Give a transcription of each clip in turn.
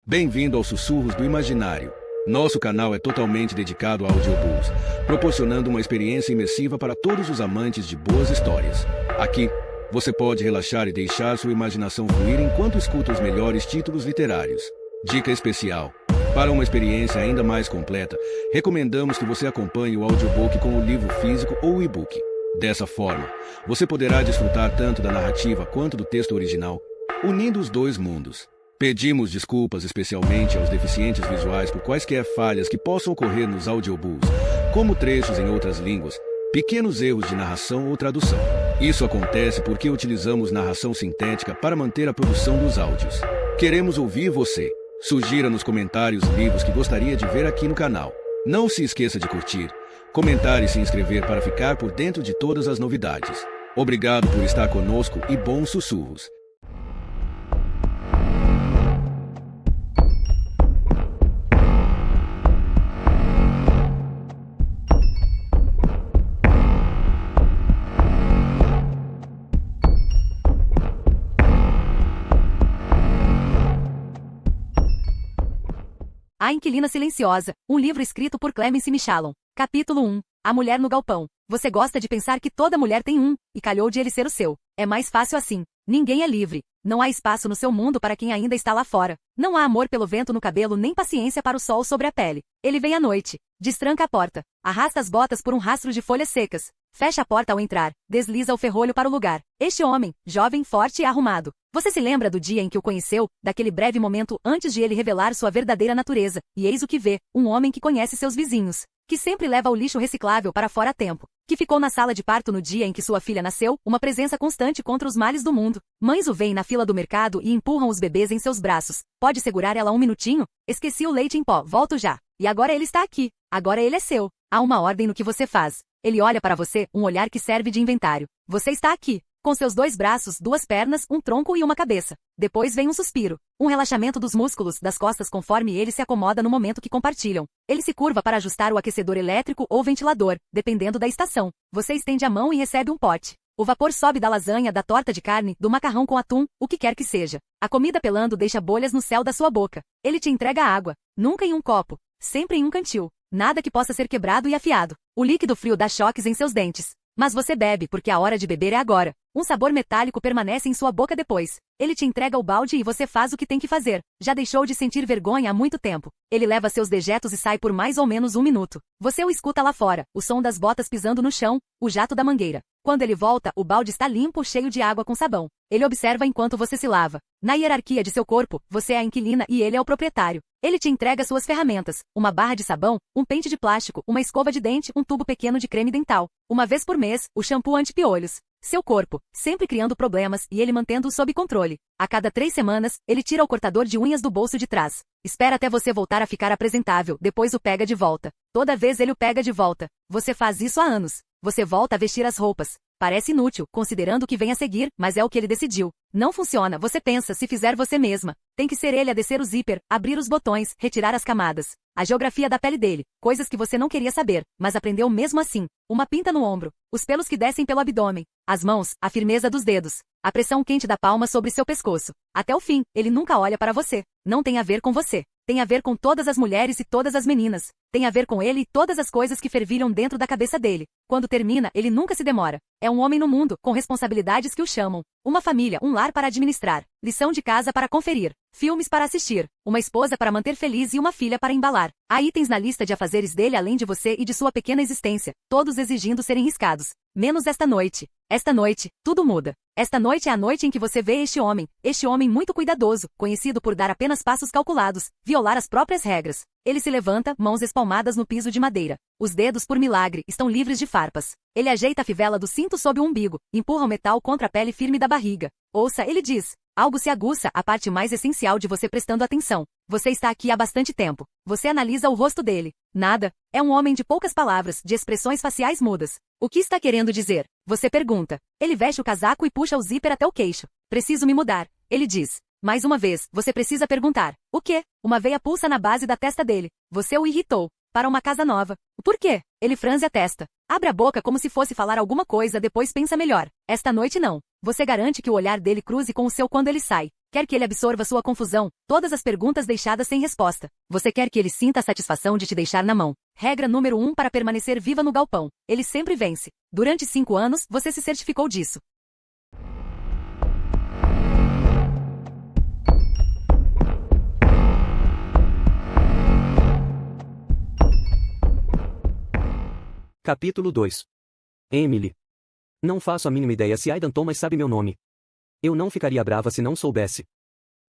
Bem-vindo aos Sussurros do Imaginário. Nosso canal é totalmente dedicado a audiobooks, proporcionando uma experiência imersiva para todos os amantes de boas histórias. Aqui, você pode relaxar e deixar sua imaginação fluir enquanto escuta os melhores títulos literários. Dica especial: para uma experiência ainda mais completa, recomendamos que você acompanhe o audiobook com o livro físico ou o e-book. Dessa forma, você poderá desfrutar tanto da narrativa quanto do texto original, unindo os dois mundos. Pedimos desculpas especialmente aos deficientes visuais por quaisquer falhas que possam ocorrer nos audiobooks, como trechos em outras línguas, pequenos erros de narração ou tradução. Isso acontece porque utilizamos narração sintética para manter a produção dos áudios. Queremos ouvir você. Sugira nos comentários livros que gostaria de ver aqui no canal. Não se esqueça de curtir, comentar e se inscrever para ficar por dentro de todas as novidades. Obrigado por estar conosco e bons sussurros. A Inquilina Silenciosa, um livro escrito por Clemence Michalon. Capítulo 1. A Mulher no Galpão. Você gosta de pensar que toda mulher tem um, e calhou de ele ser o seu. É mais fácil assim. Ninguém é livre. Não há espaço no seu mundo para quem ainda está lá fora. Não há amor pelo vento no cabelo nem paciência para o sol sobre a pele. Ele vem à noite. Destranca a porta. Arrasta as botas por um rastro de folhas secas. Fecha a porta ao entrar. Desliza o ferrolho para o lugar. Este homem, jovem, forte e arrumado. Você se lembra do dia em que o conheceu, daquele breve momento antes de ele revelar sua verdadeira natureza, e eis o que vê, um homem que conhece seus vizinhos, que sempre leva o lixo reciclável para fora a tempo, que ficou na sala de parto no dia em que sua filha nasceu, uma presença constante contra os males do mundo. Mães o veem na fila do mercado e empurram os bebês em seus braços. Pode segurar ela um minutinho? Esqueci o leite em pó, volto já. E agora ele está aqui. Agora ele é seu. Há uma ordem no que você faz. Ele olha para você, um olhar que serve de inventário. Você está aqui. Com seus 2 braços, 2 pernas, um tronco e uma cabeça. Depois vem um suspiro. Um relaxamento dos músculos das costas conforme ele se acomoda no momento que compartilham. Ele se curva para ajustar o aquecedor elétrico ou ventilador, dependendo da estação. Você estende a mão e recebe um pote. O vapor sobe da lasanha, da torta de carne, do macarrão com atum, o que quer que seja. A comida pelando deixa bolhas no céu da sua boca. Ele te entrega água. Nunca em um copo. Sempre em um cantil. Nada que possa ser quebrado e afiado. O líquido frio dá choques em seus dentes. Mas você bebe porque a hora de beber é agora. Um sabor metálico permanece em sua boca depois. Ele te entrega o balde e você faz o que tem que fazer. Já deixou de sentir vergonha há muito tempo. Ele leva seus dejetos e sai por mais ou menos 1 minuto. Você o escuta lá fora, o som das botas pisando no chão, o jato da mangueira. Quando ele volta, o balde está limpo, cheio de água com sabão. Ele observa enquanto você se lava. Na hierarquia de seu corpo, você é a inquilina e ele é o proprietário. Ele te entrega suas ferramentas, uma barra de sabão, um pente de plástico, uma escova de dente, um tubo pequeno de creme dental. Uma vez por mês, o shampoo anti-piolhos. Seu corpo, sempre criando problemas e ele mantendo-o sob controle. A cada 3 semanas, ele tira o cortador de unhas do bolso de trás. Espera até você voltar a ficar apresentável, depois o pega de volta. Toda vez ele o pega de volta. Você faz isso há anos. Você volta a vestir as roupas. Parece inútil, considerando o que vem a seguir, mas é o que ele decidiu. Não funciona, você pensa, se fizer você mesma. Tem que ser ele a descer o zíper, abrir os botões, retirar as camadas. A geografia da pele dele, coisas que você não queria saber, mas aprendeu mesmo assim. Uma pinta no ombro, os pelos que descem pelo abdômen, as mãos, a firmeza dos dedos, a pressão quente da palma sobre seu pescoço. Até o fim, ele nunca olha para você. Não tem a ver com você. Tem a ver com todas as mulheres e todas as meninas. Tem a ver com ele e todas as coisas que fervilham dentro da cabeça dele. Quando termina, ele nunca se demora. É um homem no mundo, com responsabilidades que o chamam. Uma família, um lar para administrar. Lição de casa para conferir. Filmes para assistir. Uma esposa para manter feliz e uma filha para embalar. Há itens na lista de afazeres dele além de você e de sua pequena existência, todos exigindo serem riscados. Menos esta noite. Esta noite, tudo muda. Esta noite é a noite em que você vê este homem muito cuidadoso, conhecido por dar apenas passos calculados, violar as próprias regras. Ele se levanta, mãos espalmadas no piso de madeira. Os dedos, por milagre, estão livres de farpas. Ele ajeita a fivela do cinto sob o umbigo, empurra o metal contra a pele firme da barriga. Ouça, ele diz. Algo se aguça, a parte mais essencial de você prestando atenção. Você está aqui há bastante tempo. Você analisa o rosto dele. Nada. É um homem de poucas palavras, de expressões faciais mudas. O que está querendo dizer? Você pergunta. Ele veste o casaco e puxa o zíper até o queixo. Preciso me mudar. Ele diz. Mais uma vez, você precisa perguntar. O quê? Uma veia pulsa na base da testa dele. Você o irritou. Para uma casa nova. Por quê? Ele franze a testa. Abre a boca como se fosse falar alguma coisa, depois pensa melhor. Esta noite não. Você garante que o olhar dele cruze com o seu quando ele sai. Quer que ele absorva sua confusão, todas as perguntas deixadas sem resposta. Você quer que ele sinta a satisfação de te deixar na mão. Regra número 1 para permanecer viva no galpão. Ele sempre vence. Durante 5 anos, você se certificou disso. Capítulo 2. Emily. Não faço a mínima ideia se Aidan Thomas sabe meu nome. Eu não ficaria brava se não soubesse.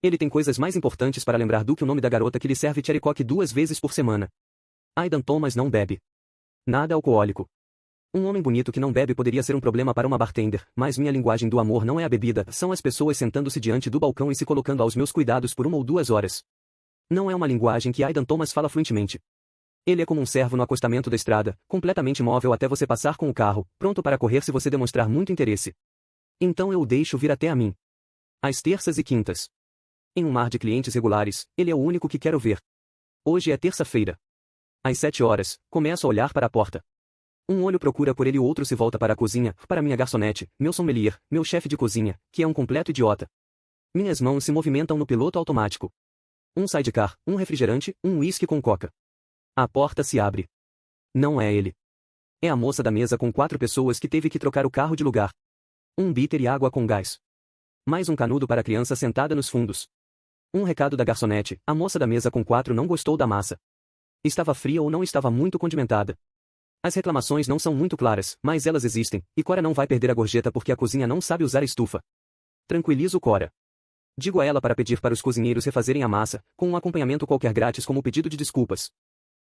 Ele tem coisas mais importantes para lembrar do que o nome da garota que lhe serve cherry coke 2 vezes por semana. Aidan Thomas não bebe. Nada alcoólico. Um homem bonito que não bebe poderia ser um problema para uma bartender, mas minha linguagem do amor não é a bebida, são as pessoas sentando-se diante do balcão e se colocando aos meus cuidados por 1 ou 2 horas. Não é uma linguagem que Aidan Thomas fala fluentemente. Ele é como um servo no acostamento da estrada, completamente imóvel até você passar com o carro, pronto para correr se você demonstrar muito interesse. Então eu o deixo vir até a mim. Às terças e quintas. Em um mar de clientes regulares, ele é o único que quero ver. Hoje é terça-feira. Às 7 horas, começo a olhar para a porta. Um olho procura por ele e o outro se volta para a cozinha, para minha garçonete, meu sommelier, meu chefe de cozinha, que é um completo idiota. Minhas mãos se movimentam no piloto automático. Um sidecar, um refrigerante, um uísque com coca. A porta se abre. Não é ele. É a moça da mesa com 4 pessoas que teve que trocar o carro de lugar. Um bitter e água com gás. Mais um canudo para a criança sentada nos fundos. Um recado da garçonete, a moça da mesa com 4 não gostou da massa. Estava fria ou não estava muito condimentada. As reclamações não são muito claras, mas elas existem, e Cora não vai perder a gorjeta porque a cozinha não sabe usar a estufa. Tranquilizo Cora. Digo a ela para pedir para os cozinheiros refazerem a massa, com um acompanhamento qualquer grátis como pedido de desculpas.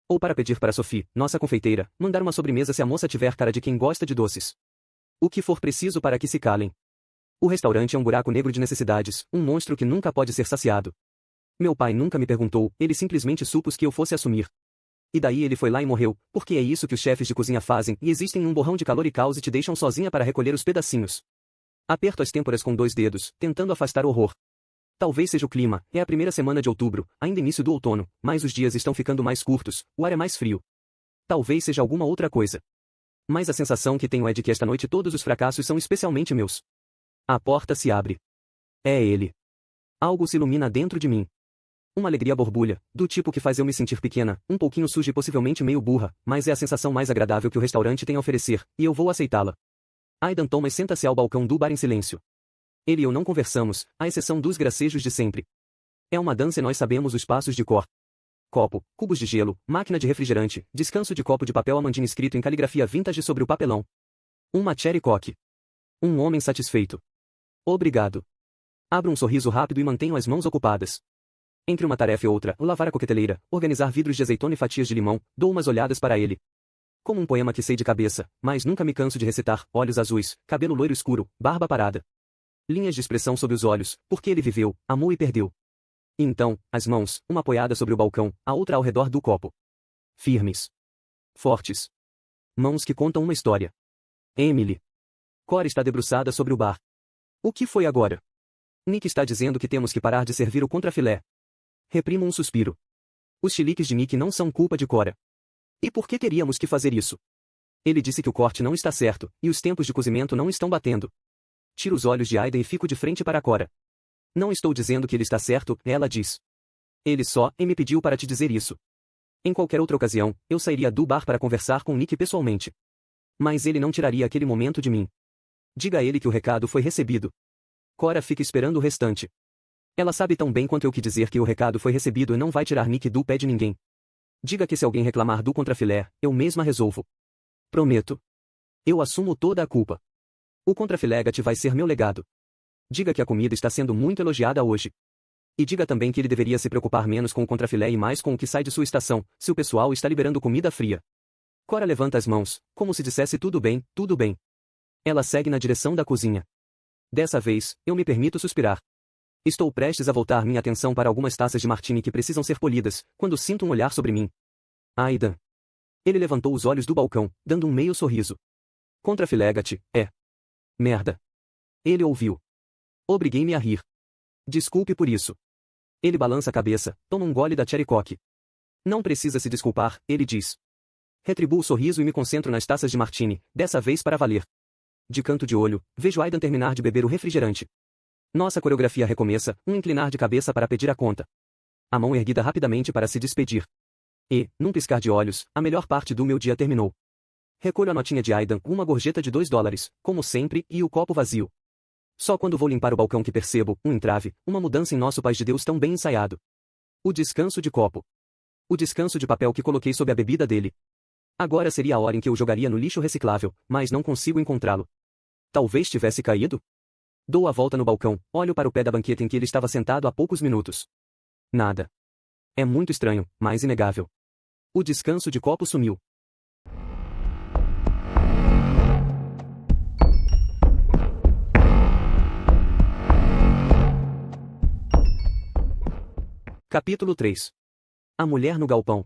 Ou para pedir para Sophie, nossa confeiteira, mandar uma sobremesa se a moça tiver cara de quem gosta de doces. O que for preciso para que se calem. O restaurante é um buraco negro de necessidades, um monstro que nunca pode ser saciado. Meu pai nunca me perguntou, ele simplesmente supôs que eu fosse assumir. E daí ele foi lá e morreu, porque é isso que os chefes de cozinha fazem e existem em um borrão de calor e caos e te deixam sozinha para recolher os pedacinhos. Aperto as têmporas com 2 dedos, tentando afastar o horror. Talvez seja o clima, é a primeira semana de outubro, ainda início do outono, mas os dias estão ficando mais curtos, o ar é mais frio. Talvez seja alguma outra coisa. Mas a sensação que tenho é de que esta noite todos os fracassos são especialmente meus. A porta se abre. É ele. Algo se ilumina dentro de mim. Uma alegria borbulha, do tipo que faz eu me sentir pequena, um pouquinho suja e possivelmente meio burra, mas é a sensação mais agradável que o restaurante tem a oferecer, e eu vou aceitá-la. Aidan Thomas senta-se ao balcão do bar em silêncio. Ele e eu não conversamos, à exceção dos gracejos de sempre. É uma dança e nós sabemos os passos de cor. Copo, cubos de gelo, máquina de refrigerante, descanso de copo de papel Amandine escrito em caligrafia vintage sobre o papelão. Uma cherry coke. Um homem satisfeito. Obrigado. Abro um sorriso rápido e mantenho as mãos ocupadas. Entre uma tarefa e outra, lavar a coqueteleira, organizar vidros de azeitona e fatias de limão, dou umas olhadas para ele. Como um poema que sei de cabeça, mas nunca me canso de recitar, olhos azuis, cabelo loiro escuro, barba parada. Linhas de expressão sob os olhos, porque ele viveu, amou e perdeu. E então, as mãos, uma apoiada sobre o balcão, a outra ao redor do copo. Firmes. Fortes. Mãos que contam uma história. Emily. Cora está debruçada sobre o bar. O que foi agora? Nick está dizendo que temos que parar de servir o contrafilé. Reprimo um suspiro. Os chiliques de Nick não são culpa de Cora. E por que teríamos que fazer isso? Ele disse que o corte não está certo, e os tempos de cozimento não estão batendo. Tiro os olhos de Aidan e fico de frente para Cora. Não estou dizendo que ele está certo, ela diz. Ele só me pediu para te dizer isso. Em qualquer outra ocasião, eu sairia do bar para conversar com Nick pessoalmente. Mas ele não tiraria aquele momento de mim. Diga a ele que o recado foi recebido. Cora fica esperando o restante. Ela sabe tão bem quanto eu que dizer que o recado foi recebido e não vai tirar Nick do pé de ninguém. Diga que se alguém reclamar do contrafilé, eu mesma resolvo. Prometo. Eu assumo toda a culpa. O contrafilégate vai ser meu legado. Diga que a comida está sendo muito elogiada hoje. E diga também que ele deveria se preocupar menos com o contrafilé e mais com o que sai de sua estação, se o pessoal está liberando comida fria. Cora levanta as mãos, como se dissesse tudo bem, tudo bem. Ela segue na direção da cozinha. Dessa vez, eu me permito suspirar. Estou prestes a voltar minha atenção para algumas taças de martini que precisam ser polidas, quando sinto um olhar sobre mim. Aidan. Ele levantou os olhos do balcão, dando um meio sorriso. Contrafilégate, é. Merda. Ele ouviu. Obriguei-me a rir. Desculpe por isso. Ele balança a cabeça, toma um gole da cherry coke. Não precisa se desculpar, ele diz. Retribuo o sorriso e me concentro nas taças de martini, dessa vez para valer. De canto de olho, vejo Aidan terminar de beber o refrigerante. Nossa coreografia recomeça, um inclinar de cabeça para pedir a conta. A mão erguida rapidamente para se despedir. E, num piscar de olhos, a melhor parte do meu dia terminou. Recolho a notinha de Aidan, uma gorjeta de $2, como sempre, e o copo vazio. Só quando vou limpar o balcão que percebo, um entrave, uma mudança em nosso Paz de Deus tão bem ensaiado. O descanso de copo. O descanso de papel que coloquei sob a bebida dele. Agora seria a hora em que eu jogaria no lixo reciclável, mas não consigo encontrá-lo. Talvez tivesse caído? Dou a volta no balcão, olho para o pé da banqueta em que ele estava sentado há poucos minutos. Nada. É muito estranho, mas inegável. O descanso de copo sumiu. Capítulo 3. A mulher no galpão.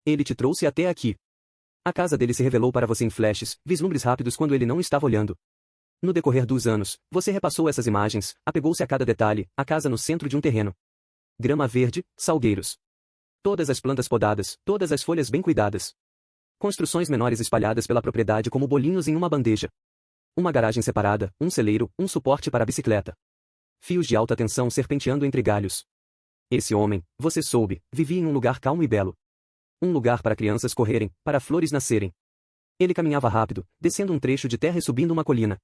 Ele te trouxe até aqui. A casa dele se revelou para você em flashes, vislumbres rápidos quando ele não estava olhando. No decorrer dos anos, você repassou essas imagens, apegou-se a cada detalhe, a casa no centro de um terreno. Grama verde, salgueiros. Todas as plantas podadas, todas as folhas bem cuidadas. Construções menores espalhadas pela propriedade como bolinhos em uma bandeja. Uma garagem separada, um celeiro, um suporte para a bicicleta. Fios de alta tensão serpenteando entre galhos. Esse homem, você soube, vivia em um lugar calmo e belo. Um lugar para crianças correrem, para flores nascerem. Ele caminhava rápido, descendo um trecho de terra e subindo uma colina.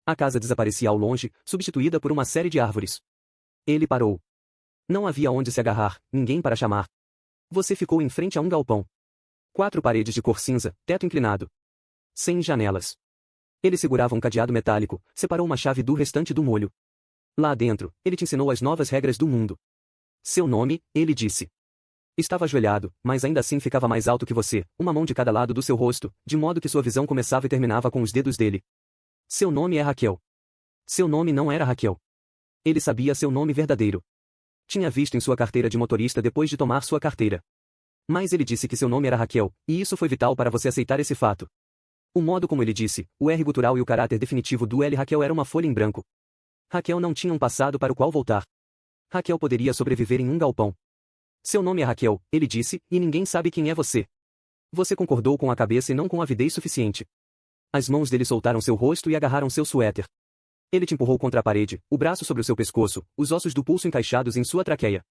A casa desaparecia ao longe, substituída por uma série de árvores. Ele parou. Não havia onde se agarrar, ninguém para chamar. Você ficou em frente a um galpão. 4 paredes de cor cinza, teto inclinado. 100 janelas. Ele segurava um cadeado metálico, separou uma chave do restante do molho. Lá dentro, ele te ensinou as novas regras do mundo. Seu nome, ele disse. Estava ajoelhado, mas ainda assim ficava mais alto que você, uma mão de cada lado do seu rosto, de modo que sua visão começava e terminava com os dedos dele. Seu nome é Raquel. Seu nome não era Raquel. Ele sabia seu nome verdadeiro. Tinha visto em sua carteira de motorista depois de tomar sua carteira. Mas ele disse que seu nome era Raquel, e isso foi vital para você aceitar esse fato. O modo como ele disse, o R gutural e o caráter definitivo do L Raquel era uma folha em branco. Raquel não tinha um passado para o qual voltar. Raquel poderia sobreviver em um galpão. Seu nome é Raquel, ele disse, e ninguém sabe quem é você. Você concordou com a cabeça e não com avidez suficiente. As mãos dele soltaram seu rosto e agarraram seu suéter. Ele te empurrou contra a parede, o braço sobre o seu pescoço, os ossos do pulso encaixados em sua traqueia.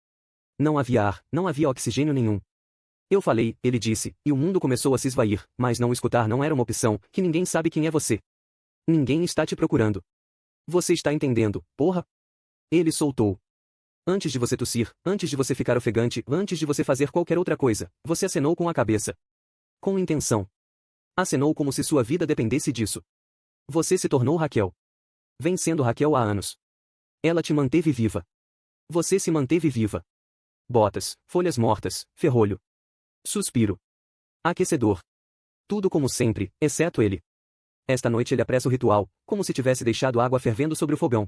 Não havia ar, não havia oxigênio nenhum. Eu falei, ele disse, e o mundo começou a se esvair, mas não escutar não era uma opção, que ninguém sabe quem é você. Ninguém está te procurando. Você está entendendo, porra? Ele soltou. Antes de você tossir, antes de você ficar ofegante, antes de você fazer qualquer outra coisa, você acenou com a cabeça. Com intenção. Acenou como se sua vida dependesse disso. Você se tornou Raquel. Vem sendo Raquel há anos. Ela te manteve viva. Você se manteve viva. Botas, folhas mortas, ferrolho. Suspiro. Aquecedor. Tudo como sempre, exceto ele. Esta noite ele apressa o ritual, como se tivesse deixado água fervendo sobre o fogão.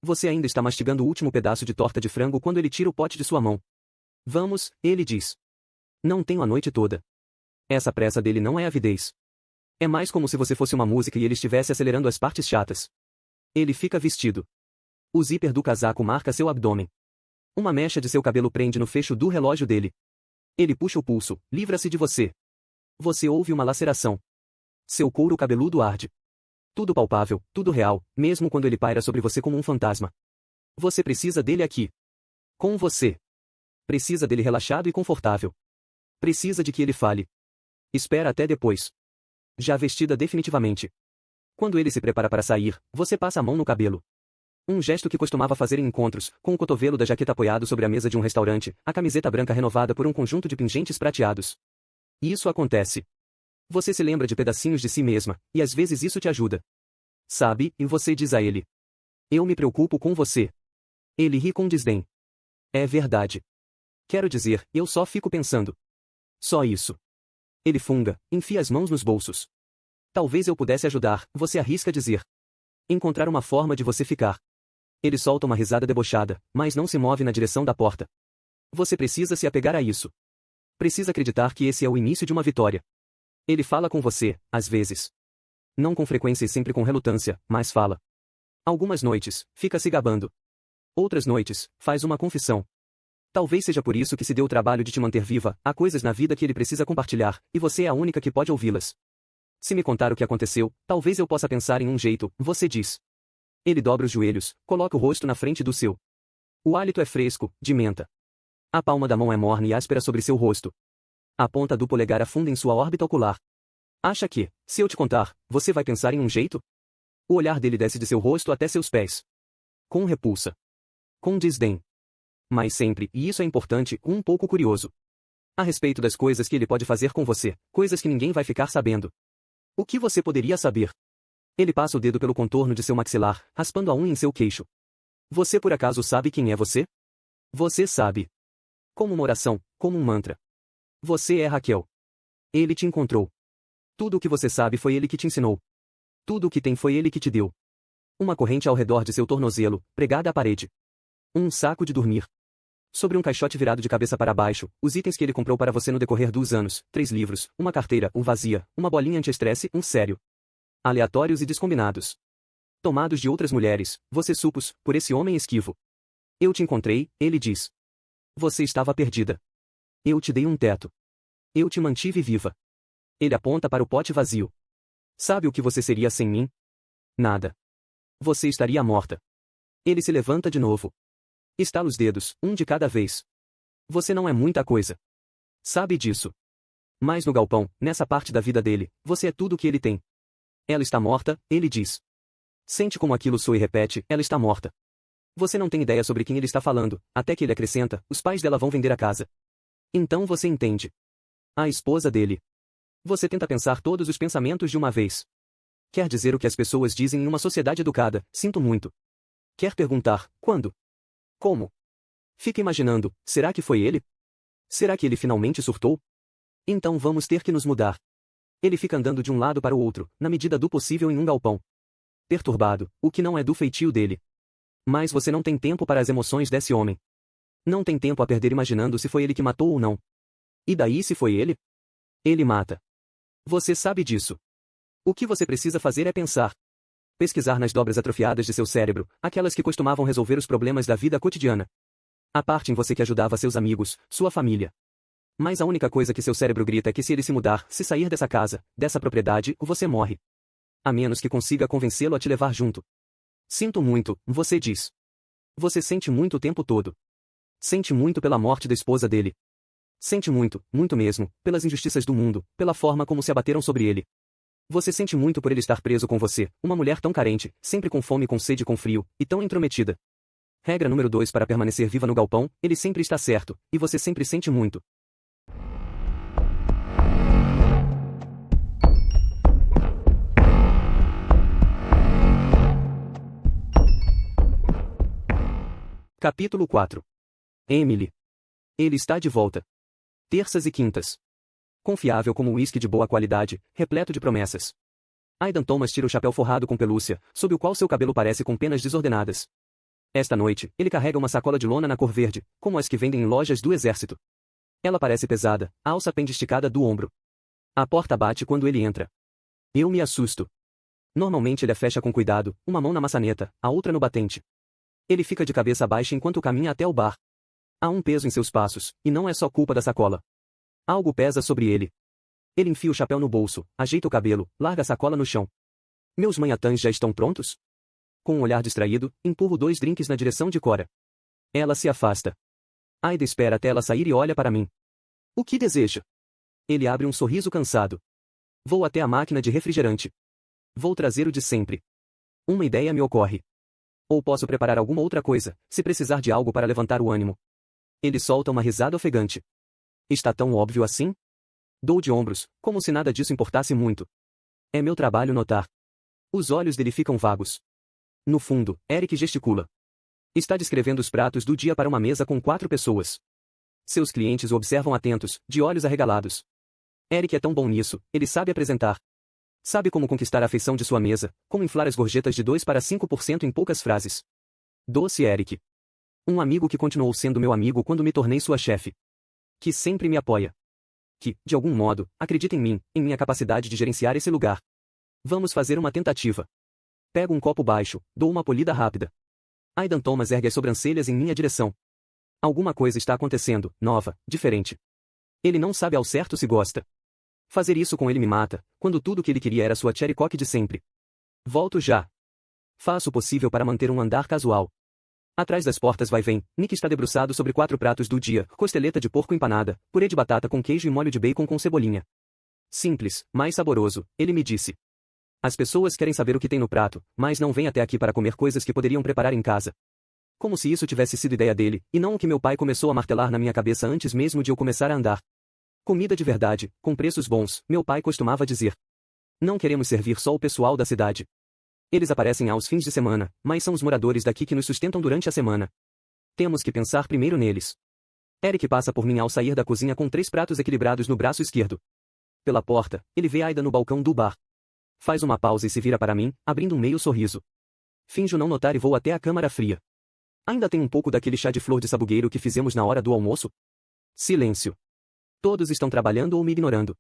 Você ainda está mastigando o último pedaço de torta de frango quando ele tira o pote de sua mão. Vamos, ele diz. Não tenho a noite toda. Essa pressa dele não é avidez. É mais como se você fosse uma música e ele estivesse acelerando as partes chatas. Ele fica vestido. O zíper do casaco marca seu abdômen. Uma mecha de seu cabelo prende no fecho do relógio dele. Ele puxa o pulso, livra-se de você. Você ouve uma laceração. Seu couro cabeludo arde. Tudo palpável, tudo real, mesmo quando ele paira sobre você como um fantasma. Você precisa dele aqui. Com você. Precisa dele relaxado e confortável. Precisa de que ele fale. Espera até depois. Já vestida definitivamente. Quando ele se prepara para sair, você passa a mão no cabelo. Um gesto que costumava fazer em encontros, com o cotovelo da jaqueta apoiado sobre a mesa de um restaurante, a camiseta branca renovada por um conjunto de pingentes prateados. Isso acontece. Você se lembra de pedacinhos de si mesma, e às vezes isso te ajuda. Sabe, e você diz a ele. Eu me preocupo com você. Ele ri com desdém. É verdade. Quero dizer, eu só fico pensando. Só isso. Ele funga, enfia as mãos nos bolsos. Talvez eu pudesse ajudar, você arrisca dizer. Encontrar uma forma de você ficar. Ele solta uma risada debochada, mas não se move na direção da porta. Você precisa se apegar a isso. Precisa acreditar que esse é o início de uma vitória. Ele fala com você, às vezes. Não com frequência e sempre com relutância, mas fala. Algumas noites, fica se gabando. Outras noites, faz uma confissão. Talvez seja por isso que se deu o trabalho de te manter viva, há coisas na vida que ele precisa compartilhar, e você é a única que pode ouvi-las. Se me contar o que aconteceu, talvez eu possa pensar em um jeito, você diz. Ele dobra os joelhos, coloca o rosto na frente do seu. O hálito é fresco, de menta. A palma da mão é morna e áspera sobre seu rosto. A ponta do polegar afunda em sua órbita ocular. Acha que, se eu te contar, você vai pensar em um jeito? O olhar dele desce de seu rosto até seus pés. Com repulsa. Com desdém. Mas sempre, e isso é importante, um pouco curioso. A respeito das coisas que ele pode fazer com você, coisas que ninguém vai ficar sabendo. O que você poderia saber? Ele passa o dedo pelo contorno de seu maxilar, raspando a unha em seu queixo. Você por acaso sabe quem é você? Você sabe. Como uma oração, como um mantra. Você é Raquel. Ele te encontrou. Tudo o que você sabe foi ele que te ensinou. Tudo o que tem foi ele que te deu. Uma corrente ao redor de seu tornozelo, pregada à parede. Um saco de dormir. Sobre um caixote virado de cabeça para baixo, os itens que ele comprou para você no decorrer dos anos, 3 livros, uma carteira, vazia, uma bolinha anti-estresse, um sério. Aleatórios e descombinados. Tomados de outras mulheres, você supôs, por esse homem esquivo. Eu te encontrei, ele diz. Você estava perdida. Eu te dei um teto. Eu te mantive viva. Ele aponta para o pote vazio. Sabe o que você seria sem mim? Nada. Você estaria morta. Ele se levanta de novo. Estala os dedos, um de cada vez. Você não é muita coisa. Sabe disso. Mas no galpão, nessa parte da vida dele, você é tudo o que ele tem. Ela está morta, ele diz. Sente como aquilo soa e repete, ela está morta. Você não tem ideia sobre quem ele está falando, até que ele acrescenta, os pais dela vão vender a casa. Então você entende. A esposa dele. Você tenta pensar todos os pensamentos de uma vez. Quer dizer o que as pessoas dizem em uma sociedade educada, sinto muito. Quer perguntar, quando? Como? Fica imaginando, será que foi ele? Será que ele finalmente surtou? Então vamos ter que nos mudar. Ele fica andando de um lado para o outro, na medida do possível em um galpão. Perturbado, o que não é do feitio dele. Mas você não tem tempo para as emoções desse homem. Não tem tempo a perder imaginando se foi ele que matou ou não. E daí se foi ele? Ele mata. Você sabe disso. O que você precisa fazer é pensar. Pesquisar nas dobras atrofiadas de seu cérebro, aquelas que costumavam resolver os problemas da vida cotidiana. A parte em você que ajudava seus amigos, sua família. Mas a única coisa que seu cérebro grita é que se ele se mudar, se sair dessa casa, dessa propriedade, você morre. A menos que consiga convencê-lo a te levar junto. Sinto muito, você diz. Você sente muito o tempo todo. Sente muito pela morte da esposa dele. Sente muito, muito mesmo, pelas injustiças do mundo, pela forma como se abateram sobre ele. Você sente muito por ele estar preso com você, uma mulher tão carente, sempre com fome, com sede e com frio, e tão intrometida. Regra número 2 para permanecer viva no galpão, ele sempre está certo, e você sempre sente muito. Capítulo 4. Emily. Ele está de volta. Terças e quintas. Confiável como um uísque de boa qualidade, repleto de promessas. Aidan Thomas tira o chapéu forrado com pelúcia, sob o qual seu cabelo parece com penas desordenadas. Esta noite, ele carrega uma sacola de lona na cor verde, como as que vendem em lojas do exército. Ela parece pesada, a alça pende esticada do ombro. A porta bate quando ele entra. Eu me assusto. Normalmente ele a fecha com cuidado, uma mão na maçaneta, a outra no batente. Ele fica de cabeça baixa enquanto caminha até o bar. Há um peso em seus passos, e não é só culpa da sacola. Algo pesa sobre ele. Ele enfia o chapéu no bolso, ajeita o cabelo, larga a sacola no chão. Meus manhatãs já estão prontos? Com um olhar distraído, empurro 2 drinks na direção de Cora. Ela se afasta. Aida espera até ela sair e olha para mim. O que deseja? Ele abre um sorriso cansado. Vou até a máquina de refrigerante. Vou trazer o de sempre. Uma ideia me ocorre. Ou posso preparar alguma outra coisa, se precisar de algo para levantar o ânimo. Ele solta uma risada ofegante. Está tão óbvio assim? Dou de ombros, como se nada disso importasse muito. É meu trabalho notar. Os olhos dele ficam vagos. No fundo, Eric gesticula. Está descrevendo os pratos do dia para uma mesa com 4 pessoas. Seus clientes o observam atentos, de olhos arregalados. Eric é tão bom nisso, ele sabe apresentar. Sabe como conquistar a afeição de sua mesa, como inflar as gorjetas de 2 para 5% em poucas frases. Doce Eric. Um amigo que continuou sendo meu amigo quando me tornei sua chefe. Que sempre me apoia. Que, de algum modo, acredita em mim, em minha capacidade de gerenciar esse lugar. Vamos fazer uma tentativa. Pego um copo baixo, dou uma polida rápida. Aidan Thomas ergue as sobrancelhas em minha direção. Alguma coisa está acontecendo, nova, diferente. Ele não sabe ao certo se gosta. Fazer isso com ele me mata, quando tudo o que ele queria era sua cherry coke de sempre. Volto já. Faço o possível para manter um andar casual. Atrás das portas vai-vem, Nick está debruçado sobre 4 pratos do dia, costeleta de porco empanada, purê de batata com queijo e molho de bacon com cebolinha. Simples, mas saboroso, ele me disse. As pessoas querem saber o que tem no prato, mas não vêm até aqui para comer coisas que poderiam preparar em casa. Como se isso tivesse sido ideia dele, e não o que meu pai começou a martelar na minha cabeça antes mesmo de eu começar a andar. Comida de verdade, com preços bons, meu pai costumava dizer. Não queremos servir só o pessoal da cidade. Eles aparecem aos fins de semana, mas são os moradores daqui que nos sustentam durante a semana. Temos que pensar primeiro neles. Eric passa por mim ao sair da cozinha com 3 pratos equilibrados no braço esquerdo. Pela porta, ele vê Aida no balcão do bar. Faz uma pausa e se vira para mim, abrindo um meio sorriso. Finjo não notar e vou até a câmara fria. Ainda tem um pouco daquele chá de flor de sabugueiro que fizemos na hora do almoço? Silêncio. Todos estão trabalhando ou me ignorando.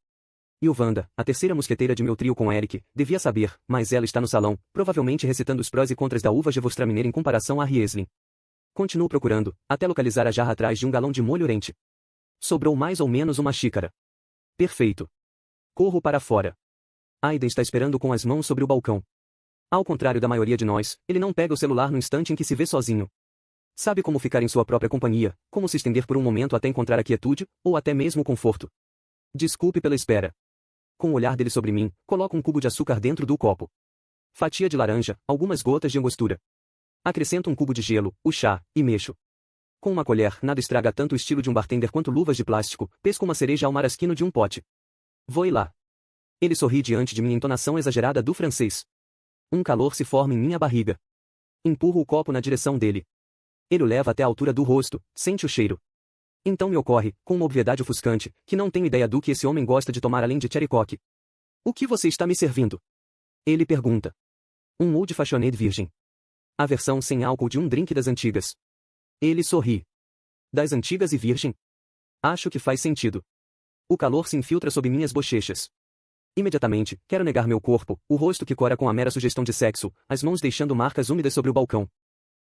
E o Wanda, a terceira mosqueteira de meu trio com Eric, devia saber, mas ela está no salão, provavelmente recitando os prós e contras da uva Gewürztraminer em comparação à Riesling. Continuo procurando, até localizar a jarra atrás de um galão de molho Orente. Sobrou mais ou menos uma xícara. Perfeito. Corro para fora. Aida está esperando com as mãos sobre o balcão. Ao contrário da maioria de nós, ele não pega o celular no instante em que se vê sozinho. Sabe como ficar em sua própria companhia, como se estender por um momento até encontrar a quietude, ou até mesmo o conforto. Desculpe pela espera. Com o olhar dele sobre mim, coloco um cubo de açúcar dentro do copo. Fatia de laranja, algumas gotas de angostura. Acrescento um cubo de gelo, o chá, e mexo. Com uma colher, nada estraga tanto o estilo de um bartender quanto luvas de plástico, pesco uma cereja ao marasquino de um pote. Vou lá. Ele sorri diante de minha entonação exagerada do francês. Um calor se forma em minha barriga. Empurro o copo na direção dele. Ele o leva até a altura do rosto, sente o cheiro. Então me ocorre, com uma obviedade ofuscante, que não tenho ideia do que esse homem gosta de tomar além de cherry coke. O que você está me servindo? Ele pergunta. Um Old Fashioned virgem. A versão sem álcool de um drink das antigas. Ele sorri. Das antigas e virgem? Acho que faz sentido. O calor se infiltra sob minhas bochechas. Imediatamente, quero negar meu corpo, o rosto que cora com a mera sugestão de sexo, as mãos deixando marcas úmidas sobre o balcão.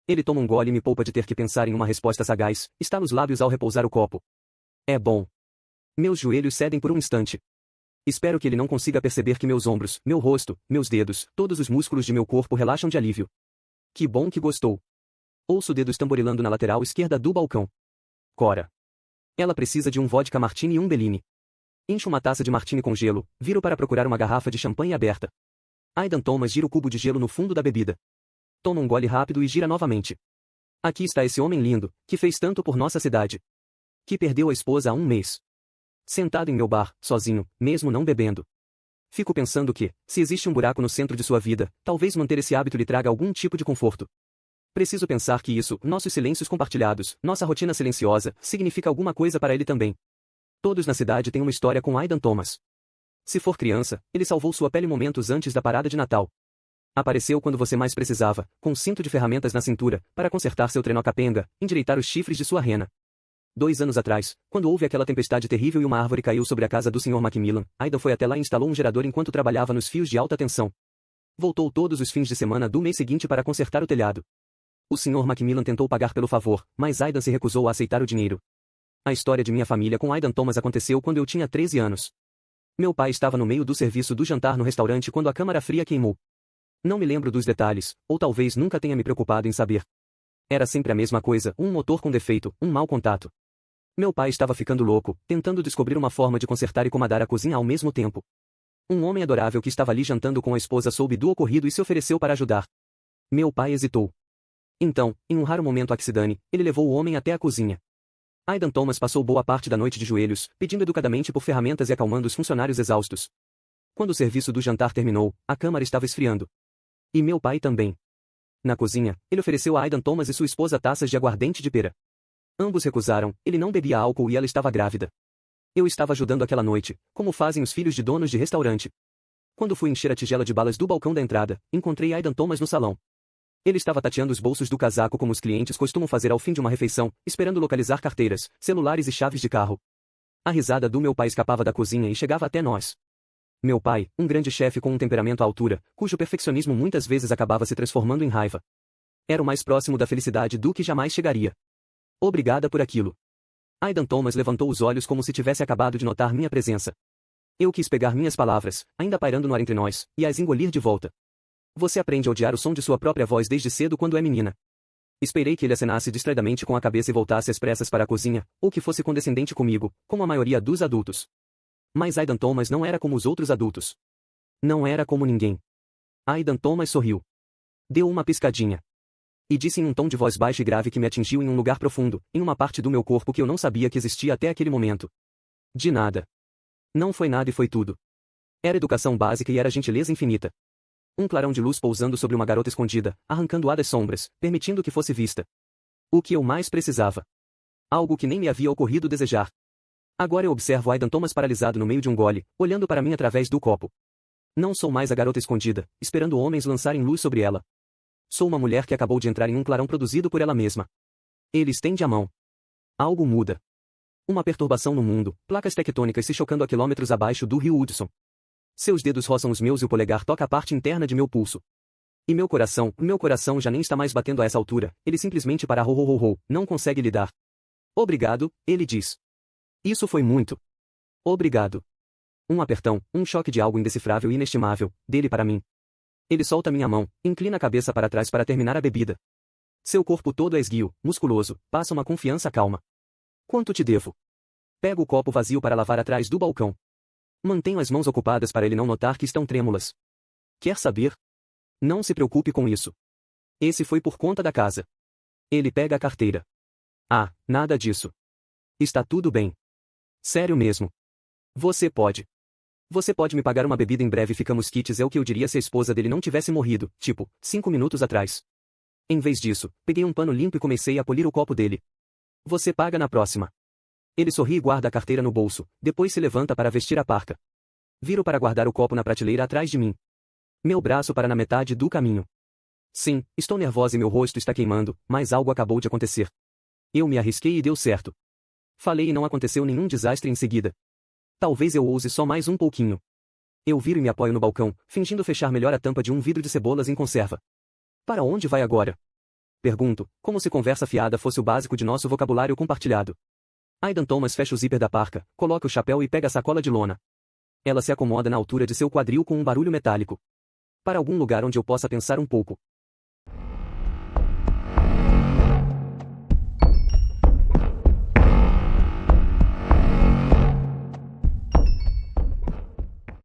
Ele toma um gole e me poupa de ter que pensar em uma resposta sagaz, estala os lábios ao repousar o copo. É bom. Meus joelhos cedem por um instante. Espero que ele não consiga perceber que meus ombros, meu rosto, meus dedos, todos os músculos de meu corpo relaxam de alívio. Que bom que gostou. Ouço dedos tamborilando na lateral esquerda do balcão. Cora. Ela precisa de um vodka martini e um Bellini. Encho uma taça de martini com gelo, viro para procurar uma garrafa de champanhe aberta. Aidan Thomas gira o cubo de gelo no fundo da bebida. Toma um gole rápido e gira novamente. Aqui está esse homem lindo, que fez tanto por nossa cidade. Que perdeu a esposa há um mês. Sentado em meu bar, sozinho, mesmo não bebendo. Fico pensando que, se existe um buraco no centro de sua vida, talvez manter esse hábito lhe traga algum tipo de conforto. Preciso pensar que isso, nossos silêncios compartilhados, nossa rotina silenciosa, significa alguma coisa para ele também. Todos na cidade têm uma história com Aidan Thomas. Se for criança, ele salvou sua pele momentos antes da parada de Natal. Apareceu quando você mais precisava, com um cinto de ferramentas na cintura, para consertar seu trenó capenga, endireitar os chifres de sua rena. 2 anos atrás, quando houve aquela tempestade terrível e uma árvore caiu sobre a casa do Sr. Macmillan, Aidan foi até lá e instalou um gerador enquanto trabalhava nos fios de alta tensão. Voltou todos os fins de semana do mês seguinte para consertar o telhado. O Sr. Macmillan tentou pagar pelo favor, mas Aidan se recusou a aceitar o dinheiro. A história de minha família com Aidan Thomas aconteceu quando eu tinha 13 anos. Meu pai estava no meio do serviço do jantar no restaurante quando a câmara fria queimou. Não me lembro dos detalhes, ou talvez nunca tenha me preocupado em saber. Era sempre a mesma coisa, um motor com defeito, um mau contato. Meu pai estava ficando louco, tentando descobrir uma forma de consertar e comandar a cozinha ao mesmo tempo. Um homem adorável que estava ali jantando com a esposa soube do ocorrido e se ofereceu para ajudar. Meu pai hesitou. Então, em um raro momento Axidane, ele levou o homem até a cozinha. Aidan Thomas passou boa parte da noite de joelhos, pedindo educadamente por ferramentas e acalmando os funcionários exaustos. Quando o serviço do jantar terminou, a câmara estava esfriando. E meu pai também. Na cozinha, ele ofereceu a Aidan Thomas e sua esposa taças de aguardente de pera. Ambos recusaram, ele não bebia álcool e ela estava grávida. Eu estava ajudando aquela noite, como fazem os filhos de donos de restaurante. Quando fui encher a tigela de balas do balcão da entrada, encontrei Aidan Thomas no salão. Ele estava tateando os bolsos do casaco como os clientes costumam fazer ao fim de uma refeição, esperando localizar carteiras, celulares e chaves de carro. A risada do meu pai escapava da cozinha e chegava até nós. Meu pai, um grande chefe com um temperamento à altura, cujo perfeccionismo muitas vezes acabava se transformando em raiva. Era o mais próximo da felicidade do que jamais chegaria. Obrigada por aquilo. Aidan Thomas levantou os olhos como se tivesse acabado de notar minha presença. Eu quis pegar minhas palavras, ainda pairando no ar entre nós, e as engolir de volta. Você aprende a odiar o som de sua própria voz desde cedo quando é menina. Esperei que ele acenasse distraidamente com a cabeça e voltasse às pressas para a cozinha, ou que fosse condescendente comigo, como a maioria dos adultos. Mas Aidan Thomas não era como os outros adultos. Não era como ninguém. Aidan Thomas sorriu. Deu uma piscadinha. E disse em um tom de voz baixo e grave que me atingiu em um lugar profundo, em uma parte do meu corpo que eu não sabia que existia até aquele momento. De nada. Não foi nada e foi tudo. Era educação básica e era gentileza infinita. Um clarão de luz pousando sobre uma garota escondida, arrancando-a das sombras, permitindo que fosse vista. O que eu mais precisava. Algo que nem me havia ocorrido desejar. Agora eu observo Aidan Thomas paralisado no meio de um gole, olhando para mim através do copo. Não sou mais a garota escondida, esperando homens lançarem luz sobre ela. Sou uma mulher que acabou de entrar em um clarão produzido por ela mesma. Ele estende a mão. Algo muda. Uma perturbação no mundo, placas tectônicas se chocando a quilômetros abaixo do rio Hudson. Seus dedos roçam os meus e o polegar toca a parte interna de meu pulso. E meu coração já nem está mais batendo a essa altura, ele simplesmente para não consegue lidar. Obrigado, ele diz. Isso foi muito. Obrigado. Um apertão, um choque de algo indecifrável e inestimável, dele para mim. Ele solta minha mão, inclina a cabeça para trás para terminar a bebida. Seu corpo todo é esguio, musculoso, passa uma confiança calma. Quanto te devo? Pego o copo vazio para lavar atrás do balcão. Mantenho as mãos ocupadas para ele não notar que estão trêmulas. Quer saber? Não se preocupe com isso. Esse foi por conta da casa. Ele pega a carteira. Ah, nada disso. Está tudo bem. Sério mesmo. Você pode me pagar uma bebida em breve ficamos quites é o que eu diria se a esposa dele não tivesse morrido, tipo, 5 minutos atrás. Em vez disso, peguei um pano limpo e comecei a polir o copo dele. Você paga na próxima. Ele sorri e guarda a carteira no bolso, depois se levanta para vestir a parca. Viro para guardar o copo na prateleira atrás de mim. Meu braço para na metade do caminho. Sim, estou nervosa e meu rosto está queimando, mas algo acabou de acontecer. Eu me arrisquei e deu certo. Falei e não aconteceu nenhum desastre em seguida. Talvez eu ouse só mais um pouquinho. Eu viro e me apoio no balcão, fingindo fechar melhor a tampa de um vidro de cebolas em conserva. Para onde vai agora? Pergunto, como se conversa fiada fosse o básico de nosso vocabulário compartilhado. Aidan Thomas fecha o zíper da parca, coloca o chapéu e pega a sacola de lona. Ela se acomoda na altura de seu quadril com um barulho metálico. Para algum lugar onde eu possa pensar um pouco.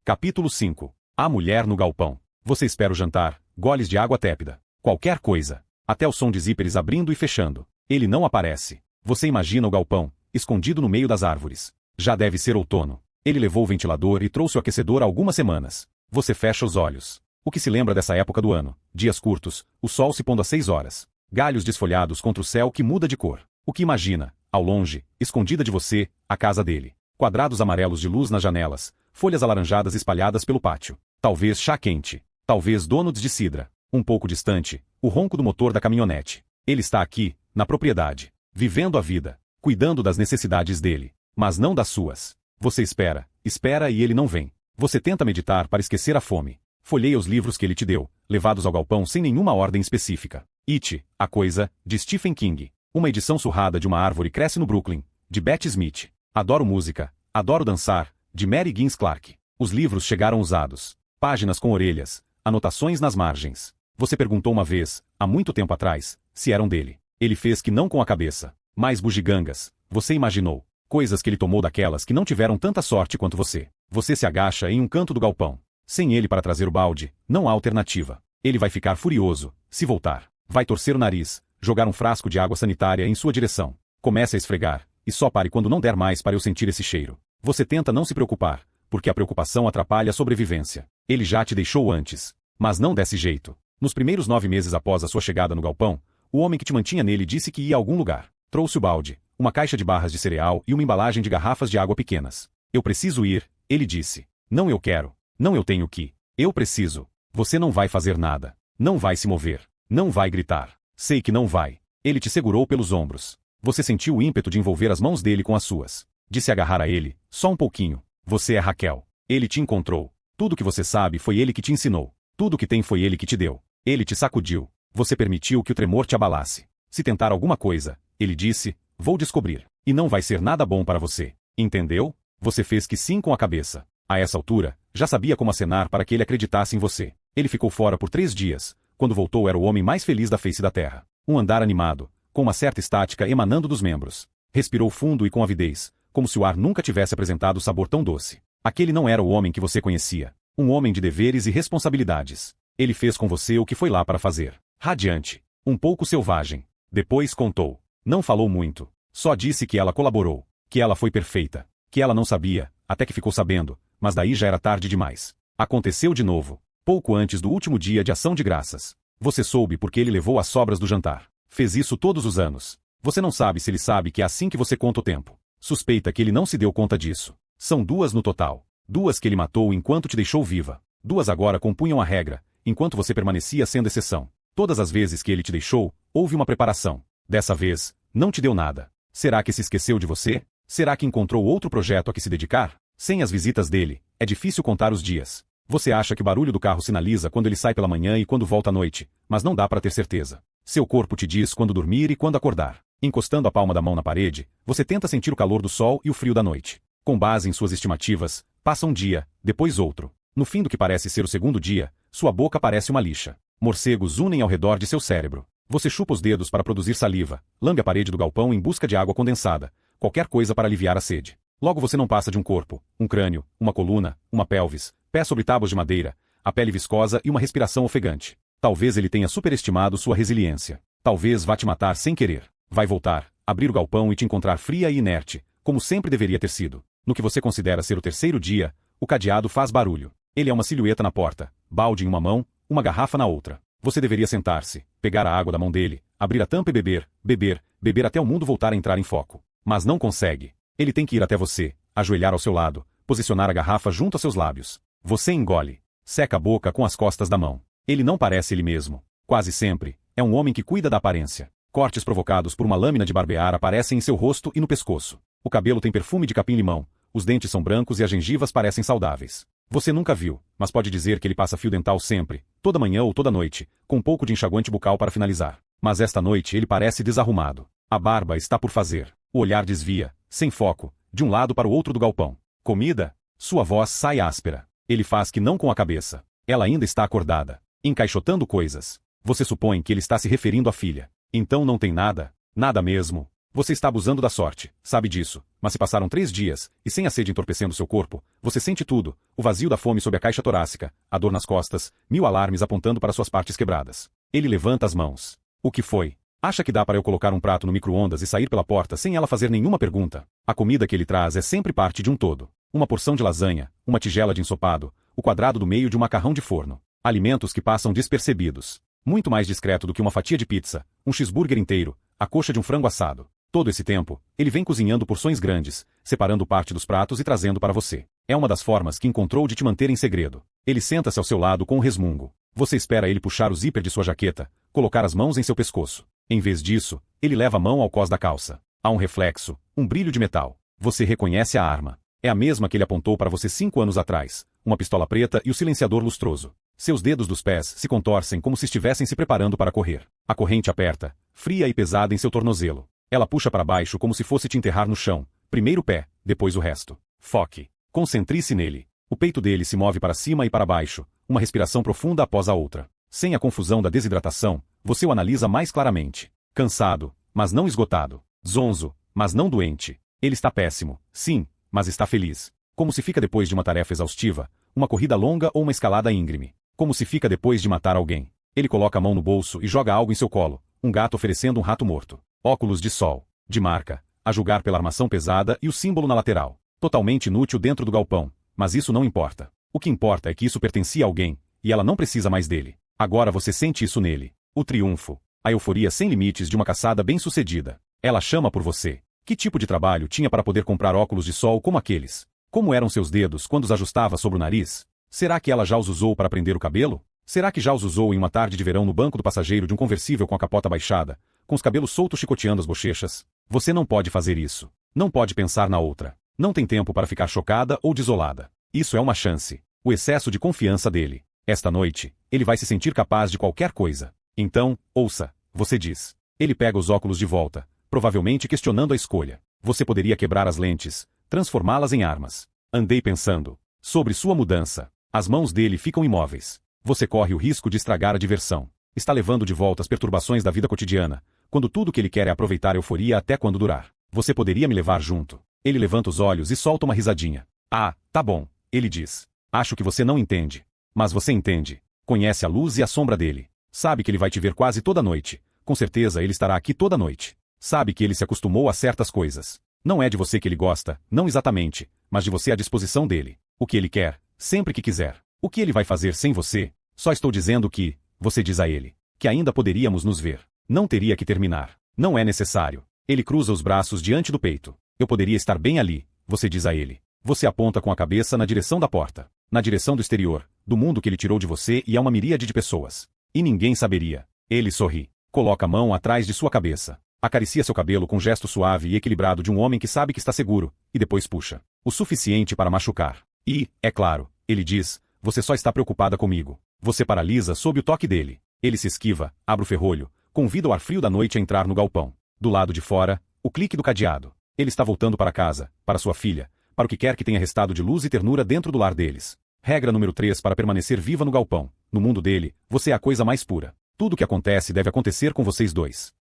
Capítulo 5. A mulher no galpão. Você espera o jantar, goles de água tépida. Qualquer coisa. Até o som de zíperes abrindo e fechando. Ele não aparece. Você imagina o galpão, escondido no meio das árvores. Já deve ser outono. Ele levou o ventilador e trouxe o aquecedor há algumas semanas. Você fecha os olhos. O que se lembra dessa época do ano? Dias curtos, o sol se pondo às 6 horas. Galhos desfolhados contra o céu que muda de cor. O que imagina? Ao longe, escondida de você, a casa dele. Quadrados amarelos de luz nas janelas. Folhas alaranjadas espalhadas pelo pátio. Talvez chá quente. Talvez donuts de cidra. Um pouco distante, o ronco do motor da caminhonete. Ele está aqui, na propriedade. Vivendo a vida. Cuidando das necessidades dele. Mas não das suas. Você espera e ele não vem. Você tenta meditar para esquecer a fome. Folheia os livros que ele te deu, levados ao galpão sem nenhuma ordem específica. It, A Coisa, de Stephen King. Uma edição surrada de Uma Árvore Cresce no Brooklyn, de Bette Smith. Adoro música. Adoro dançar, de Mary Gibbs Clark. Os livros chegaram usados. Páginas com orelhas. Anotações nas margens. Você perguntou uma vez, há muito tempo atrás, se eram dele. Ele fez que não com a cabeça. Mais bugigangas. Você imaginou. Coisas que ele tomou daquelas que não tiveram tanta sorte quanto você. Você se agacha em um canto do galpão. Sem ele para trazer o balde, não há alternativa. Ele vai ficar furioso, se voltar. Vai torcer o nariz, jogar um frasco de água sanitária em sua direção. Comece a esfregar, e só pare quando não der mais para eu sentir esse cheiro. Você tenta não se preocupar, porque a preocupação atrapalha a sobrevivência. Ele já te deixou antes. Mas não desse jeito. Nos primeiros 9 meses após a sua chegada no galpão, o homem que te mantinha nele disse que ia a algum lugar. Trouxe o balde, uma caixa de barras de cereal e uma embalagem de garrafas de água pequenas. Eu preciso ir, ele disse. Não eu quero. Não eu tenho que. Eu preciso. Você não vai fazer nada. Não vai se mover. Não vai gritar. Sei que não vai. Ele te segurou pelos ombros. Você sentiu o ímpeto de envolver as mãos dele com as suas. De se agarrar a ele, só um pouquinho. Você é Raquel. Ele te encontrou. Tudo que você sabe foi ele que te ensinou. Tudo que tem foi ele que te deu. Ele te sacudiu. Você permitiu que o tremor te abalasse. Se tentar alguma coisa, ele disse, vou descobrir. E não vai ser nada bom para você. Entendeu? Você fez que sim com a cabeça. A essa altura, já sabia como acenar para que ele acreditasse em você. Ele ficou fora por 3 dias. Quando voltou era o homem mais feliz da face da terra. Um andar animado, com uma certa estática emanando dos membros. Respirou fundo e com avidez, como se o ar nunca tivesse apresentado sabor tão doce. Aquele não era o homem que você conhecia. Um homem de deveres e responsabilidades. Ele fez com você o que foi lá para fazer. Radiante. Um pouco selvagem. Depois contou. Não falou muito. Só disse que ela colaborou. Que ela foi perfeita. Que ela não sabia, até que ficou sabendo, mas daí já era tarde demais. Aconteceu de novo. Pouco antes do último dia de ação de graças. Você soube porque ele levou as sobras do jantar. Fez isso todos os anos. Você não sabe se ele sabe que é assim que você conta o tempo. Suspeita que ele não se deu conta disso. São 2 no total. 2 que ele matou enquanto te deixou viva. 2 agora compunham a regra, enquanto você permanecia sendo exceção. Todas as vezes que ele te deixou, houve uma preparação. Dessa vez, não te deu nada. Será que se esqueceu de você? Será que encontrou outro projeto a que se dedicar? Sem as visitas dele, é difícil contar os dias. Você acha que o barulho do carro sinaliza quando ele sai pela manhã e quando volta à noite, mas não dá para ter certeza. Seu corpo te diz quando dormir e quando acordar. Encostando a palma da mão na parede, você tenta sentir o calor do sol e o frio da noite. Com base em suas estimativas, passa um dia, depois outro. No fim do que parece ser o segundo dia, sua boca parece uma lixa. Morcegos unem ao redor de seu cérebro. Você chupa os dedos para produzir saliva, lambe a parede do galpão em busca de água condensada, qualquer coisa para aliviar a sede. Logo você não passa de um corpo, um crânio, uma coluna, uma pelvis, pés sobre tábuas de madeira, a pele viscosa e uma respiração ofegante. Talvez ele tenha superestimado sua resiliência. Talvez vá te matar sem querer. Vai voltar, abrir o galpão e te encontrar fria e inerte, como sempre deveria ter sido. No que você considera ser o terceiro dia, o cadeado faz barulho. Ele é uma silhueta na porta, balde em uma mão, uma garrafa na outra. Você deveria sentar-se, pegar a água da mão dele, abrir a tampa e beber, beber, beber até o mundo voltar a entrar em foco. Mas não consegue. Ele tem que ir até você, ajoelhar ao seu lado, posicionar a garrafa junto a seus lábios. Você engole. Seca a boca com as costas da mão. Ele não parece ele mesmo. Quase sempre, é um homem que cuida da aparência. Cortes provocados por uma lâmina de barbear aparecem em seu rosto e no pescoço. O cabelo tem perfume de capim-limão, os dentes são brancos e as gengivas parecem saudáveis. Você nunca viu, mas pode dizer que ele passa fio dental sempre, toda manhã ou toda noite, com um pouco de enxaguante bucal para finalizar. Mas esta noite ele parece desarrumado. A barba está por fazer. O olhar desvia, sem foco, de um lado para o outro do galpão. Comida? Sua voz sai áspera. Ele faz que não com a cabeça. Ela ainda está acordada, encaixotando coisas. Você supõe que ele está se referindo à filha. Então não tem nada, nada mesmo. Você está abusando da sorte, sabe disso, mas se passaram 3 dias, e sem a sede entorpecendo seu corpo, você sente tudo, o vazio da fome sob a caixa torácica, a dor nas costas, 1000 alarmes apontando para suas partes quebradas. Ele levanta as mãos. O que foi? Acha que dá para eu colocar um prato no micro-ondas e sair pela porta sem ela fazer nenhuma pergunta? A comida que ele traz é sempre parte de um todo. Uma porção de lasanha, uma tigela de ensopado, o quadrado do meio de um macarrão de forno. Alimentos que passam despercebidos. Muito mais discreto do que uma fatia de pizza, um cheeseburger inteiro, a coxa de um frango assado. Todo esse tempo, ele vem cozinhando porções grandes, separando parte dos pratos e trazendo para você. É uma das formas que encontrou de te manter em segredo. Ele senta-se ao seu lado com um resmungo. Você espera ele puxar o zíper de sua jaqueta, colocar as mãos em seu pescoço. Em vez disso, ele leva a mão ao cós da calça. Há um reflexo, um brilho de metal. Você reconhece a arma. É a mesma que ele apontou para você 5 anos atrás, uma pistola preta e o silenciador lustroso. Seus dedos dos pés se contorcem como se estivessem se preparando para correr. A corrente aperta, fria e pesada em seu tornozelo. Ela puxa para baixo como se fosse te enterrar no chão. Primeiro o pé, depois o resto. Foque. Concentre-se nele. O peito dele se move para cima e para baixo, uma respiração profunda após a outra. Sem a confusão da desidratação, você o analisa mais claramente. Cansado, mas não esgotado. Zonzo, mas não doente. Ele está péssimo, sim, mas está feliz. Como se fica depois de uma tarefa exaustiva, uma corrida longa ou uma escalada íngreme. Como se fica depois de matar alguém. Ele coloca a mão no bolso e joga algo em seu colo, um gato oferecendo um rato morto. Óculos de sol, de marca, a julgar pela armação pesada e o símbolo na lateral. Totalmente inútil dentro do galpão, mas isso não importa. O que importa é que isso pertencia a alguém, e ela não precisa mais dele. Agora você sente isso nele. O triunfo, a euforia sem limites de uma caçada bem-sucedida. Ela chama por você. Que tipo de trabalho tinha para poder comprar óculos de sol como aqueles? Como eram seus dedos quando os ajustava sobre o nariz? Será que ela já os usou para prender o cabelo? Será que já os usou em uma tarde de verão no banco do passageiro de um conversível com a capota baixada, com os cabelos soltos chicoteando as bochechas? Você não pode fazer isso. Não pode pensar na outra. Não tem tempo para ficar chocada ou desolada. Isso é uma chance. O excesso de confiança dele. Esta noite, ele vai se sentir capaz de qualquer coisa. Então, ouça, você diz. Ele pega os óculos de volta, provavelmente questionando a escolha. Você poderia quebrar as lentes, transformá-las em armas. Andei pensando sobre sua mudança. As mãos dele ficam imóveis. Você corre o risco de estragar a diversão. Está levando de volta as perturbações da vida cotidiana, quando tudo que ele quer é aproveitar a euforia até quando durar. Você poderia me levar junto? Ele levanta os olhos e solta uma risadinha. Ah, tá bom, ele diz. Acho que você não entende. Mas você entende. Conhece a luz e a sombra dele. Sabe que ele vai te ver quase toda noite. Com certeza ele estará aqui toda noite. Sabe que ele se acostumou a certas coisas. Não é de você que ele gosta, não exatamente, mas de você à disposição dele. O que ele quer, sempre que quiser. O que ele vai fazer sem você? Só estou dizendo que, você diz a ele, que ainda poderíamos nos ver. Não teria que terminar. Não é necessário. Ele cruza os braços diante do peito. Eu poderia estar bem ali, você diz a ele. Você aponta com a cabeça na direção da porta. Na direção do exterior, do mundo que ele tirou de você e a uma miríade de pessoas. E ninguém saberia. Ele sorri. Coloca a mão atrás de sua cabeça. Acaricia seu cabelo com gesto suave e equilibrado de um homem que sabe que está seguro, e depois puxa. O suficiente para machucar. E, é claro, ele diz, você só está preocupada comigo. Você paralisa sob o toque dele. Ele se esquiva, abre o ferrolho, convida o ar frio da noite a entrar no galpão. Do lado de fora, o clique do cadeado. Ele está voltando para casa, para sua filha, para o que quer que tenha restado de luz e ternura dentro do lar deles. Regra número 3 para permanecer viva no galpão. No mundo dele, você é a coisa mais pura. Tudo o que acontece deve acontecer com vocês dois.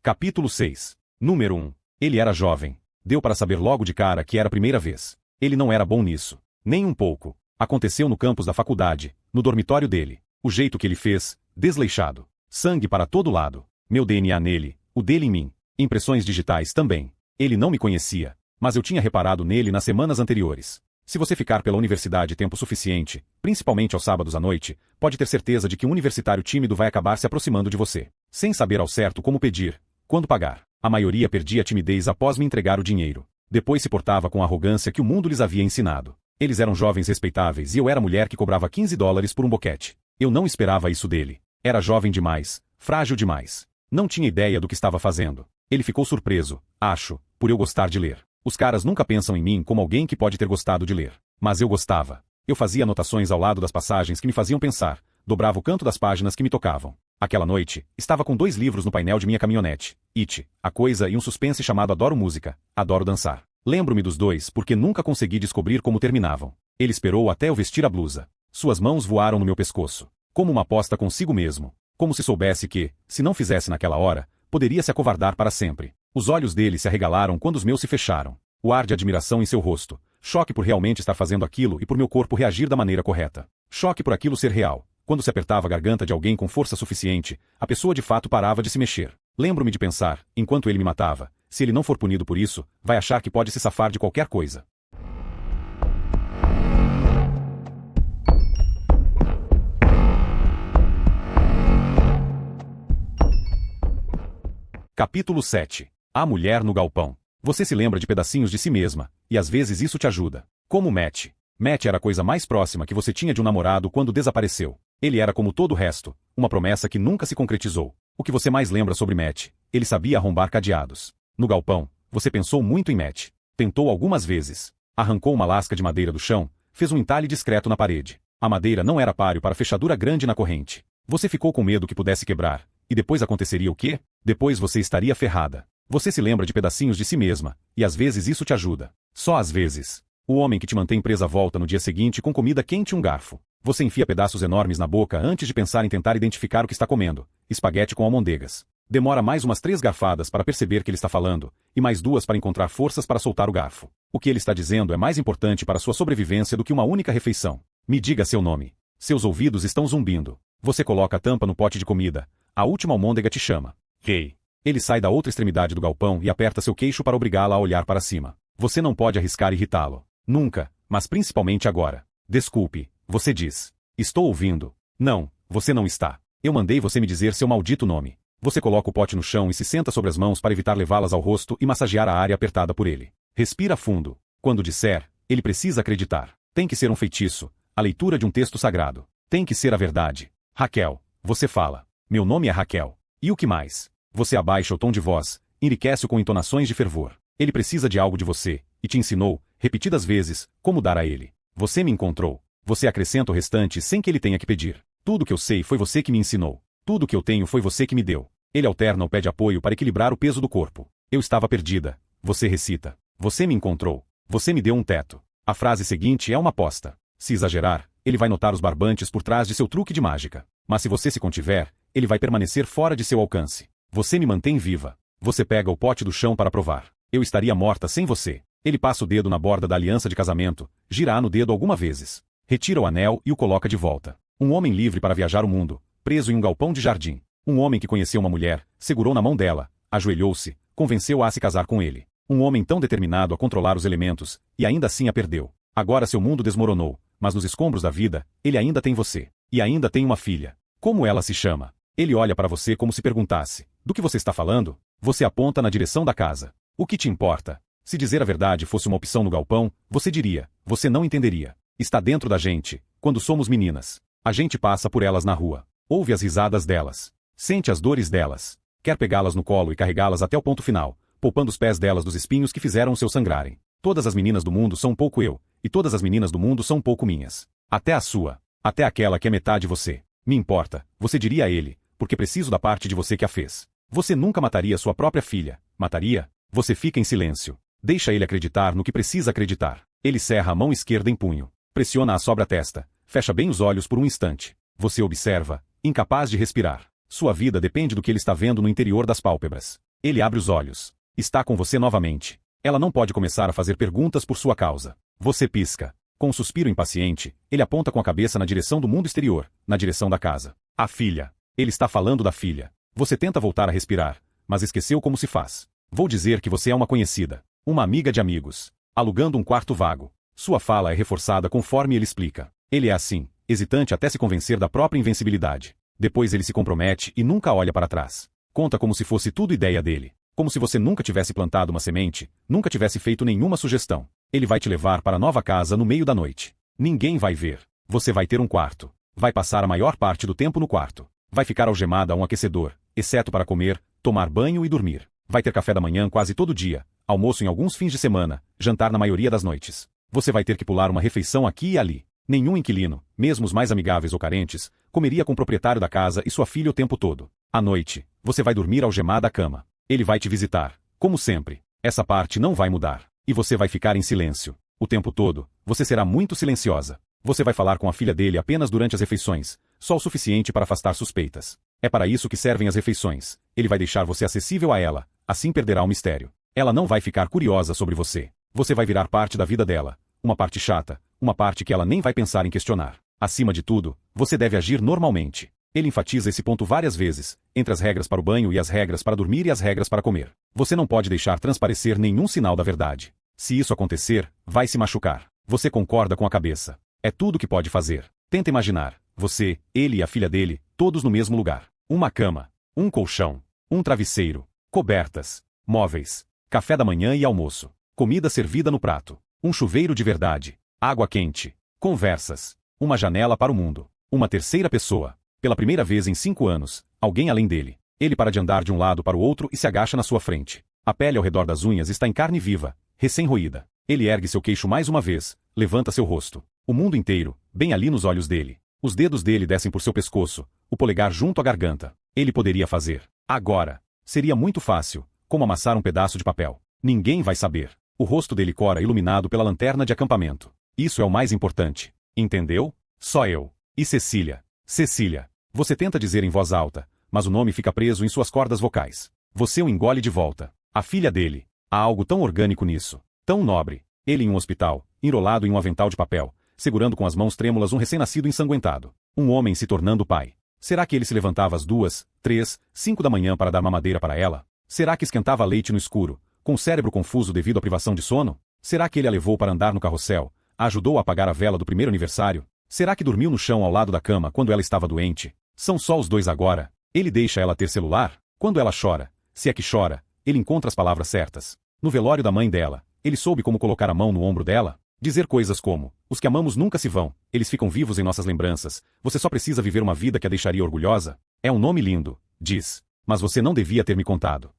Capítulo 6. Número 1. Ele era jovem. Deu para saber logo de cara que era a primeira vez. Ele não era bom nisso. Nem um pouco. Aconteceu no campus da faculdade, no dormitório dele. O jeito que ele fez, desleixado. Sangue para todo lado. Meu DNA nele, o dele em mim. Impressões digitais também. Ele não me conhecia, mas eu tinha reparado nele nas semanas anteriores. Se você ficar pela universidade tempo suficiente, principalmente aos sábados à noite, pode ter certeza de que um universitário tímido vai acabar se aproximando de você, sem saber ao certo como pedir, quando pagar. A maioria perdia a timidez após me entregar o dinheiro. Depois se portava com a arrogância que o mundo lhes havia ensinado. Eles eram jovens respeitáveis e eu era a mulher que cobrava $15 por um boquete. Eu não esperava isso dele. Era jovem demais, frágil demais. Não tinha ideia do que estava fazendo. Ele ficou surpreso, acho, por eu gostar de ler. Os caras nunca pensam em mim como alguém que pode ter gostado de ler. Mas eu gostava. Eu fazia anotações ao lado das passagens que me faziam pensar, dobrava o canto das páginas que me tocavam. Aquela noite, estava com 2 livros no painel de minha caminhonete. It, A Coisa e um suspense chamado Adoro Música, Adoro Dançar. Lembro-me dos 2 porque nunca consegui descobrir como terminavam. Ele esperou até eu vestir a blusa. Suas mãos voaram no meu pescoço. Como uma aposta consigo mesmo. Como se soubesse que, se não fizesse naquela hora, poderia se acovardar para sempre. Os olhos dele se arregalaram quando os meus se fecharam. O ar de admiração em seu rosto. Choque por realmente estar fazendo aquilo e por meu corpo reagir da maneira correta. Choque por aquilo ser real. Quando se apertava a garganta de alguém com força suficiente, a pessoa de fato parava de se mexer. Lembro-me de pensar, enquanto ele me matava, se ele não for punido por isso, vai achar que pode se safar de qualquer coisa. Capítulo 7. A mulher no galpão. Você se lembra de pedacinhos de si mesma, e às vezes isso te ajuda. Como Matt. Matt era a coisa mais próxima que você tinha de um namorado quando desapareceu. Ele era como todo o resto, uma promessa que nunca se concretizou. O que você mais lembra sobre Matt? Ele sabia arrombar cadeados. No galpão, você pensou muito em Matt. Tentou algumas vezes. Arrancou uma lasca de madeira do chão, fez um entalhe discreto na parede. A madeira não era páreo para fechadura grande na corrente. Você ficou com medo que pudesse quebrar. E depois aconteceria o quê? Depois você estaria ferrada. Você se lembra de pedacinhos de si mesma, e às vezes isso te ajuda. Só às vezes. O homem que te mantém presa volta no dia seguinte com comida quente e um garfo. Você enfia pedaços enormes na boca antes de pensar em tentar identificar o que está comendo. Espaguete com almôndegas. Demora mais umas 3 garfadas para perceber que ele está falando, e mais 2 para encontrar forças para soltar o garfo. O que ele está dizendo é mais importante para sua sobrevivência do que uma única refeição. Me diga seu nome. Seus ouvidos estão zumbindo. Você coloca a tampa no pote de comida. A última almôndega te chama. Hey. Ele sai da outra extremidade do galpão e aperta seu queixo para obrigá-la a olhar para cima. Você não pode arriscar irritá-lo. Nunca, mas principalmente agora. Desculpe, você diz. Estou ouvindo. Não, você não está. Eu mandei você me dizer seu maldito nome. Você coloca o pote no chão e se senta sobre as mãos para evitar levá-las ao rosto e massagear a área apertada por ele. Respira fundo. Quando disser, ele precisa acreditar. Tem que ser um feitiço, a leitura de um texto sagrado. Tem que ser a verdade. Raquel, você fala. Meu nome é Raquel. E o que mais? Você abaixa o tom de voz, enriquece-o com entonações de fervor. Ele precisa de algo de você, e te ensinou, repetidas vezes, como dar a ele. Você me encontrou. Você acrescenta o restante sem que ele tenha que pedir. Tudo que eu sei foi você que me ensinou. Tudo que eu tenho foi você que me deu. Ele alterna o pé de apoio para equilibrar o peso do corpo. Eu estava perdida. Você recita. Você me encontrou. Você me deu um teto. A frase seguinte é uma aposta. Se exagerar, ele vai notar os barbantes por trás de seu truque de mágica. Mas se você se contiver, ele vai permanecer fora de seu alcance. Você me mantém viva. Você pega o pote do chão para provar. Eu estaria morta sem você. Ele passa o dedo na borda da aliança de casamento, gira-a no dedo algumas vezes. Retira o anel e o coloca de volta. Um homem livre para viajar o mundo, preso em um galpão de jardim. Um homem que conheceu uma mulher, segurou na mão dela, ajoelhou-se, convenceu-a a se casar com ele. Um homem tão determinado a controlar os elementos, e ainda assim a perdeu. Agora seu mundo desmoronou, mas nos escombros da vida, ele ainda tem você. E ainda tem uma filha. Como ela se chama? Ele olha para você como se perguntasse: do que você está falando? Você aponta na direção da casa. O que te importa? Se dizer a verdade fosse uma opção no galpão, você diria: você não entenderia. Está dentro da gente, quando somos meninas. A gente passa por elas na rua. Ouve as risadas delas. Sente as dores delas. Quer pegá-las no colo e carregá-las até o ponto final, poupando os pés delas dos espinhos que fizeram o seu sangrarem. Todas as meninas do mundo são um pouco eu, e todas as meninas do mundo são um pouco minhas. Até a sua. Até aquela que é metade você. Me importa, você diria a ele, porque preciso da parte de você que a fez. Você nunca mataria sua própria filha. Mataria? Você fica em silêncio. Deixa ele acreditar no que precisa acreditar. Ele cerra a mão esquerda em punho. Pressiona-a sobre a testa. Fecha bem os olhos por um instante. Você observa, incapaz de respirar. Sua vida depende do que ele está vendo no interior das pálpebras. Ele abre os olhos. Está com você novamente. Ela não pode começar a fazer perguntas por sua causa. Você pisca. Com um suspiro impaciente, ele aponta com a cabeça na direção do mundo exterior, na direção da casa. A filha. Ele está falando da filha. Você tenta voltar a respirar, mas esqueceu como se faz. Vou dizer que você é uma conhecida. Uma amiga de amigos. Alugando um quarto vago. Sua fala é reforçada conforme ele explica. Ele é assim, hesitante até se convencer da própria invencibilidade. Depois ele se compromete e nunca olha para trás. Conta como se fosse tudo ideia dele. Como se você nunca tivesse plantado uma semente, nunca tivesse feito nenhuma sugestão. Ele vai te levar para a nova casa no meio da noite. Ninguém vai ver. Você vai ter um quarto. Vai passar a maior parte do tempo no quarto. Vai ficar algemada a um aquecedor, exceto para comer, tomar banho e dormir. Vai ter café da manhã quase todo dia, almoço em alguns fins de semana, jantar na maioria das noites. Você vai ter que pular uma refeição aqui e ali. Nenhum inquilino, mesmo os mais amigáveis ou carentes, comeria com o proprietário da casa e sua filha o tempo todo. À noite, você vai dormir algemada à cama. Ele vai te visitar, como sempre. Essa parte não vai mudar. E você vai ficar em silêncio. O tempo todo, você será muito silenciosa. Você vai falar com a filha dele apenas durante as refeições, só o suficiente para afastar suspeitas. É para isso que servem as refeições. Ele vai deixar você acessível a ela, assim perderá o mistério. Ela não vai ficar curiosa sobre você. Você vai virar parte da vida dela. Uma parte chata, uma parte que ela nem vai pensar em questionar. Acima de tudo, você deve agir normalmente. Ele enfatiza esse ponto várias vezes, entre as regras para o banho e as regras para dormir e as regras para comer. Você não pode deixar transparecer nenhum sinal da verdade. Se isso acontecer, vai se machucar. Você concorda com a cabeça. É tudo o que pode fazer. Tenta imaginar, você, ele e a filha dele, todos no mesmo lugar. Uma cama, um colchão, um travesseiro, cobertas, móveis, café da manhã e almoço, comida servida no prato, um chuveiro de verdade, água quente, conversas, uma janela para o mundo, uma terceira pessoa. Pela primeira vez em 5 anos, alguém além dele. Ele para de andar de um lado para o outro e se agacha na sua frente. A pele ao redor das unhas está em carne viva, recém-roída. Ele ergue seu queixo mais uma vez, levanta seu rosto. O mundo inteiro, bem ali nos olhos dele. Os dedos dele descem por seu pescoço, o polegar junto à garganta. Ele poderia fazer. Agora. Seria muito fácil, como amassar um pedaço de papel. Ninguém vai saber. O rosto dele cora iluminado pela lanterna de acampamento. Isso é o mais importante. Entendeu? Só eu. E Cecília. Cecília. Você tenta dizer em voz alta, mas o nome fica preso em suas cordas vocais. Você o engole de volta. A filha dele. Há algo tão orgânico nisso. Tão nobre. Ele em um hospital, enrolado em um avental de papel, segurando com as mãos trêmulas um recém-nascido ensanguentado. Um homem se tornando pai. Será que ele se levantava às 2, 3, 5 da manhã para dar mamadeira para ela? Será que esquentava leite no escuro, com o cérebro confuso devido à privação de sono? Será que ele a levou para andar no carrossel, a ajudou a apagar a vela do primeiro aniversário? Será que dormiu no chão ao lado da cama quando ela estava doente? São só os dois agora? Ele deixa ela ter celular? Quando ela chora, se é que chora, ele encontra as palavras certas. No velório da mãe dela, ele soube como colocar a mão no ombro dela? Dizer coisas como: os que amamos nunca se vão, eles ficam vivos em nossas lembranças, você só precisa viver uma vida que a deixaria orgulhosa? É um nome lindo, diz. Mas você não devia ter me contado.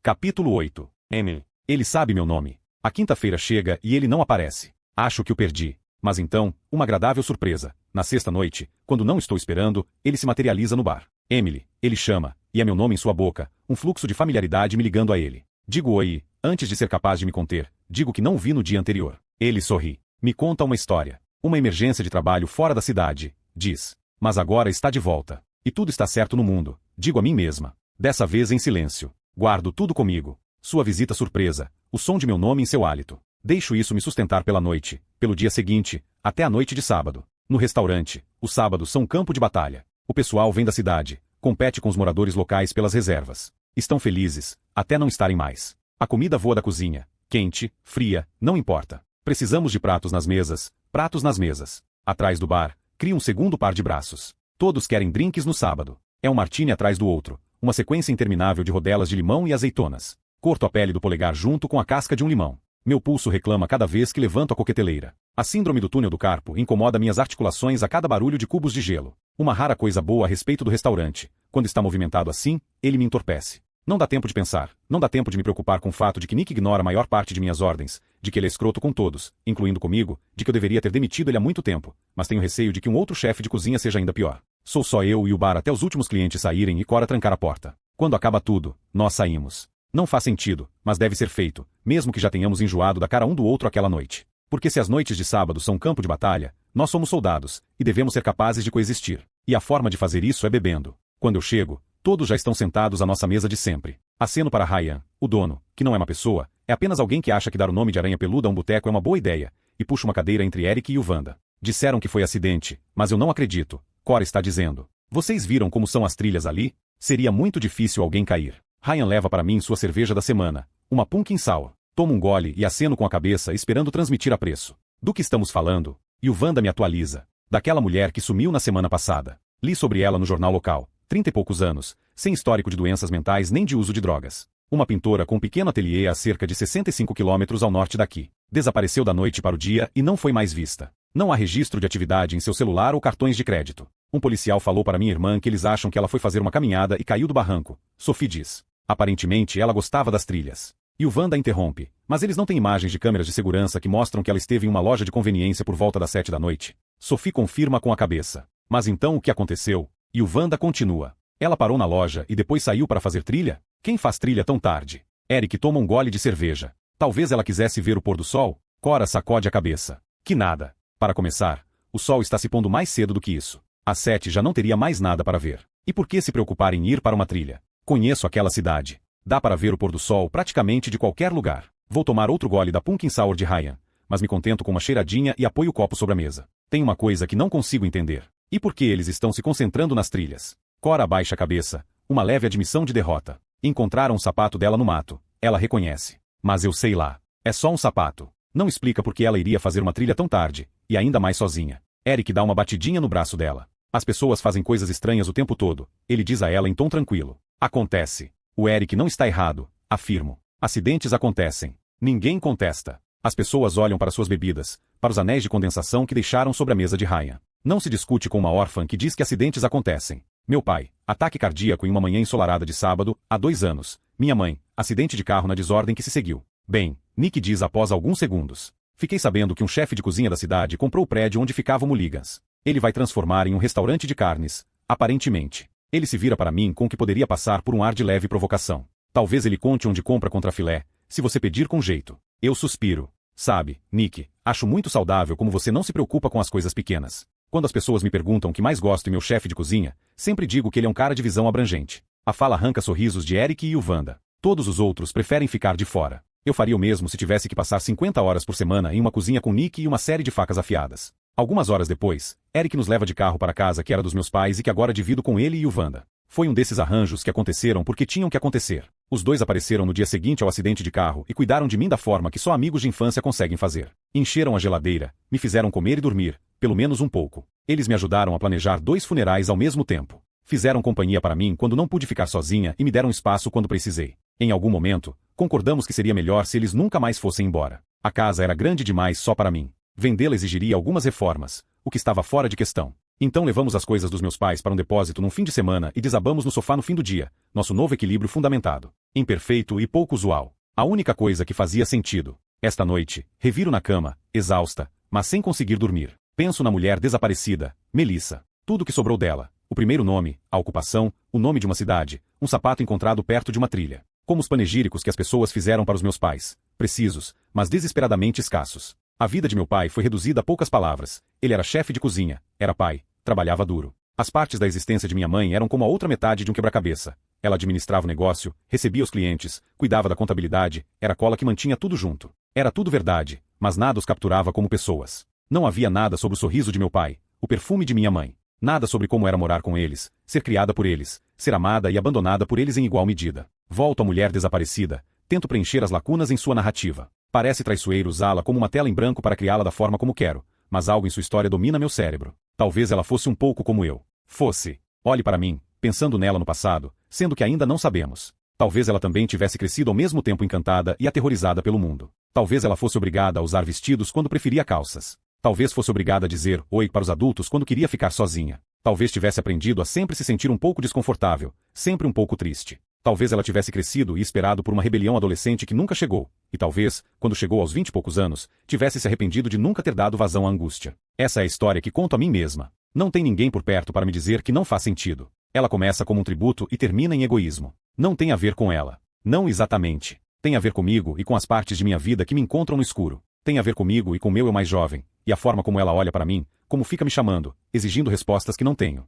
Capítulo 8. Emily. Ele sabe meu nome. A quinta-feira chega e ele não aparece. Acho que o perdi. Mas então, uma agradável surpresa. Na sexta noite, quando não estou esperando, ele se materializa no bar. Emily, ele chama, e é meu nome em sua boca, um fluxo de familiaridade me ligando a ele. Digo oi e, antes de ser capaz de me conter, digo que não o vi no dia anterior. Ele sorri. Me conta uma história. Uma emergência de trabalho fora da cidade, diz. Mas agora está de volta. E tudo está certo no mundo, digo a mim mesma. Dessa vez em silêncio. Guardo tudo comigo. Sua visita surpresa, o som de meu nome em seu hálito. Deixo isso me sustentar pela noite, pelo dia seguinte, até a noite de sábado. No restaurante, os sábados são campo de batalha. O pessoal vem da cidade, compete com os moradores locais pelas reservas. Estão felizes, até não estarem mais. A comida voa da cozinha, quente, fria, não importa. Precisamos de pratos nas mesas, pratos nas mesas. Atrás do bar, cria um segundo par de braços. Todos querem drinks no sábado. É um martini atrás do outro, uma sequência interminável de rodelas de limão e azeitonas. Corto a pele do polegar junto com a casca de um limão. Meu pulso reclama cada vez que levanto a coqueteleira. A síndrome do túnel do carpo incomoda minhas articulações a cada barulho de cubos de gelo. Uma rara coisa boa a respeito do restaurante. Quando está movimentado assim, ele me entorpece. Não dá tempo de pensar, não dá tempo de me preocupar com o fato de que Nick ignora a maior parte de minhas ordens, de que ele é escroto com todos, incluindo comigo, de que eu deveria ter demitido ele há muito tempo, mas tenho receio de que um outro chefe de cozinha seja ainda pior. Sou só eu e o bar até os últimos clientes saírem e Cora trancar a porta. Quando acaba tudo, nós saímos. Não faz sentido, mas deve ser feito, mesmo que já tenhamos enjoado da cara um do outro aquela noite. Porque se as noites de sábado são campo de batalha, nós somos soldados, e devemos ser capazes de coexistir. E a forma de fazer isso é bebendo. Quando eu chego, todos já estão sentados à nossa mesa de sempre. Aceno para Ryan, o dono, que não é uma pessoa, é apenas alguém que acha que dar o nome de aranha peluda a um boteco é uma boa ideia, e puxa uma cadeira entre Eric e o Wanda. Disseram que foi acidente, mas eu não acredito. Cora está dizendo. Vocês viram como são as trilhas ali? Seria muito difícil alguém cair. Ryan leva para mim sua cerveja da semana, uma Pumpkin Sour. Tomo um gole e aceno com a cabeça esperando transmitir apreço. Do que estamos falando? E o Wanda me atualiza. Daquela mulher que sumiu na semana passada. Li sobre ela no jornal local. 30 e poucos anos, sem histórico de doenças mentais nem de uso de drogas. Uma pintora com um pequeno ateliê a cerca de 65 quilômetros ao norte daqui. Desapareceu da noite para o dia e não foi mais vista. Não há registro de atividade em seu celular ou cartões de crédito. Um policial falou para minha irmã que eles acham que ela foi fazer uma caminhada e caiu do barranco. Sophie diz. Aparentemente ela gostava das trilhas. E o Wanda interrompe. Mas eles não têm imagens de câmeras de segurança que mostram que ela esteve em uma loja de conveniência por volta das 7 da noite. Sophie confirma com a cabeça. Mas então o que aconteceu? E o Wanda continua. Ela parou na loja e depois saiu para fazer trilha? Quem faz trilha tão tarde? Eric toma um gole de cerveja. Talvez ela quisesse ver o pôr do sol? Cora sacode a cabeça. Que nada. Para começar, o sol está se pondo mais cedo do que isso. Às 7 já não teria mais nada para ver. E por que se preocupar em ir para uma trilha? Conheço aquela cidade. Dá para ver o pôr do sol praticamente de qualquer lugar. Vou tomar outro gole da Pumpkin Sour de Ryan, mas me contento com uma cheiradinha e apoio o copo sobre a mesa. Tem uma coisa que não consigo entender. E por que eles estão se concentrando nas trilhas? Cora abaixa a cabeça, uma leve admissão de derrota. Encontraram um sapato dela no mato. Ela reconhece. Mas eu sei lá. É só um sapato. Não explica por que ela iria fazer uma trilha tão tarde, e ainda mais sozinha. Eric dá uma batidinha no braço dela. As pessoas fazem coisas estranhas o tempo todo, ele diz a ela em tom tranquilo. Acontece. O Eric não está errado, afirmo. Acidentes acontecem. Ninguém contesta. As pessoas olham para suas bebidas, para os anéis de condensação que deixaram sobre a mesa de Ryan. Não se discute com uma órfã que diz que acidentes acontecem. Meu pai, ataque cardíaco em uma manhã ensolarada de sábado, há 2 anos. Minha mãe, acidente de carro na desordem que se seguiu. Bem, Nick diz após alguns segundos. Fiquei sabendo que um chefe de cozinha da cidade comprou o prédio onde ficava o Mulligans. Ele vai transformar em um restaurante de carnes, aparentemente. Ele se vira para mim com o que poderia passar por um ar de leve provocação. Talvez ele conte onde compra contra filé, se você pedir com jeito. Eu suspiro. Sabe, Nick, acho muito saudável como você não se preocupa com as coisas pequenas. Quando as pessoas me perguntam o que mais gosto em meu chefe de cozinha, sempre digo que ele é um cara de visão abrangente. A fala arranca sorrisos de Eric e o Wanda. Todos os outros preferem ficar de fora. Eu faria o mesmo se tivesse que passar 50 horas por semana em uma cozinha com Nick e uma série de facas afiadas. Algumas horas depois, Eric nos leva de carro para a casa que era dos meus pais e que agora divido com ele e o Wanda. Foi um desses arranjos que aconteceram porque tinham que acontecer. Os dois apareceram no dia seguinte ao acidente de carro e cuidaram de mim da forma que só amigos de infância conseguem fazer. Encheram a geladeira, me fizeram comer e dormir, pelo menos um pouco. Eles me ajudaram a planejar 2 funerais ao mesmo tempo. Fizeram companhia para mim quando não pude ficar sozinha e me deram espaço quando precisei. Em algum momento, concordamos que seria melhor se eles nunca mais fossem embora. A casa era grande demais só para mim. Vendê-la exigiria algumas reformas, o que estava fora de questão. Então levamos as coisas dos meus pais para um depósito num fim de semana e desabamos no sofá no fim do dia, nosso novo equilíbrio fundamentado. Imperfeito e pouco usual. A única coisa que fazia sentido. Esta noite, reviro na cama, exausta, mas sem conseguir dormir. Penso na mulher desaparecida, Melissa. Tudo que sobrou dela. O primeiro nome, a ocupação, o nome de uma cidade, um sapato encontrado perto de uma trilha. Como os panegíricos que as pessoas fizeram para os meus pais. Precisos, mas desesperadamente escassos. A vida de meu pai foi reduzida a poucas palavras. Ele era chefe de cozinha, era pai, trabalhava duro. As partes da existência de minha mãe eram como a outra metade de um quebra-cabeça. Ela administrava o negócio, recebia os clientes, cuidava da contabilidade, era a cola que mantinha tudo junto. Era tudo verdade, mas nada os capturava como pessoas. Não havia nada sobre o sorriso de meu pai, o perfume de minha mãe. Nada sobre como era morar com eles, ser criada por eles, ser amada e abandonada por eles em igual medida. Volto à mulher desaparecida, tento preencher as lacunas em sua narrativa. Parece traiçoeiro usá-la como uma tela em branco para criá-la da forma como quero, mas algo em sua história domina meu cérebro. Talvez ela fosse um pouco como eu. Fosse. Olhe para mim, pensando nela no passado, sendo que ainda não sabemos. Talvez ela também tivesse crescido ao mesmo tempo encantada e aterrorizada pelo mundo. Talvez ela fosse obrigada a usar vestidos quando preferia calças. Talvez fosse obrigada a dizer oi para os adultos quando queria ficar sozinha. Talvez tivesse aprendido a sempre se sentir um pouco desconfortável, sempre um pouco triste. Talvez ela tivesse crescido e esperado por uma rebelião adolescente que nunca chegou. E talvez, quando chegou aos 20 e poucos anos, tivesse se arrependido de nunca ter dado vazão à angústia. Essa é a história que conto a mim mesma. Não tem ninguém por perto para me dizer que não faz sentido. Ela começa como um tributo e termina em egoísmo. Não tem a ver com ela. Não exatamente. Tem a ver comigo e com as partes de minha vida que me encontram no escuro. Tem a ver comigo e com meu eu mais jovem, e a forma como ela olha para mim, como fica me chamando, exigindo respostas que não tenho.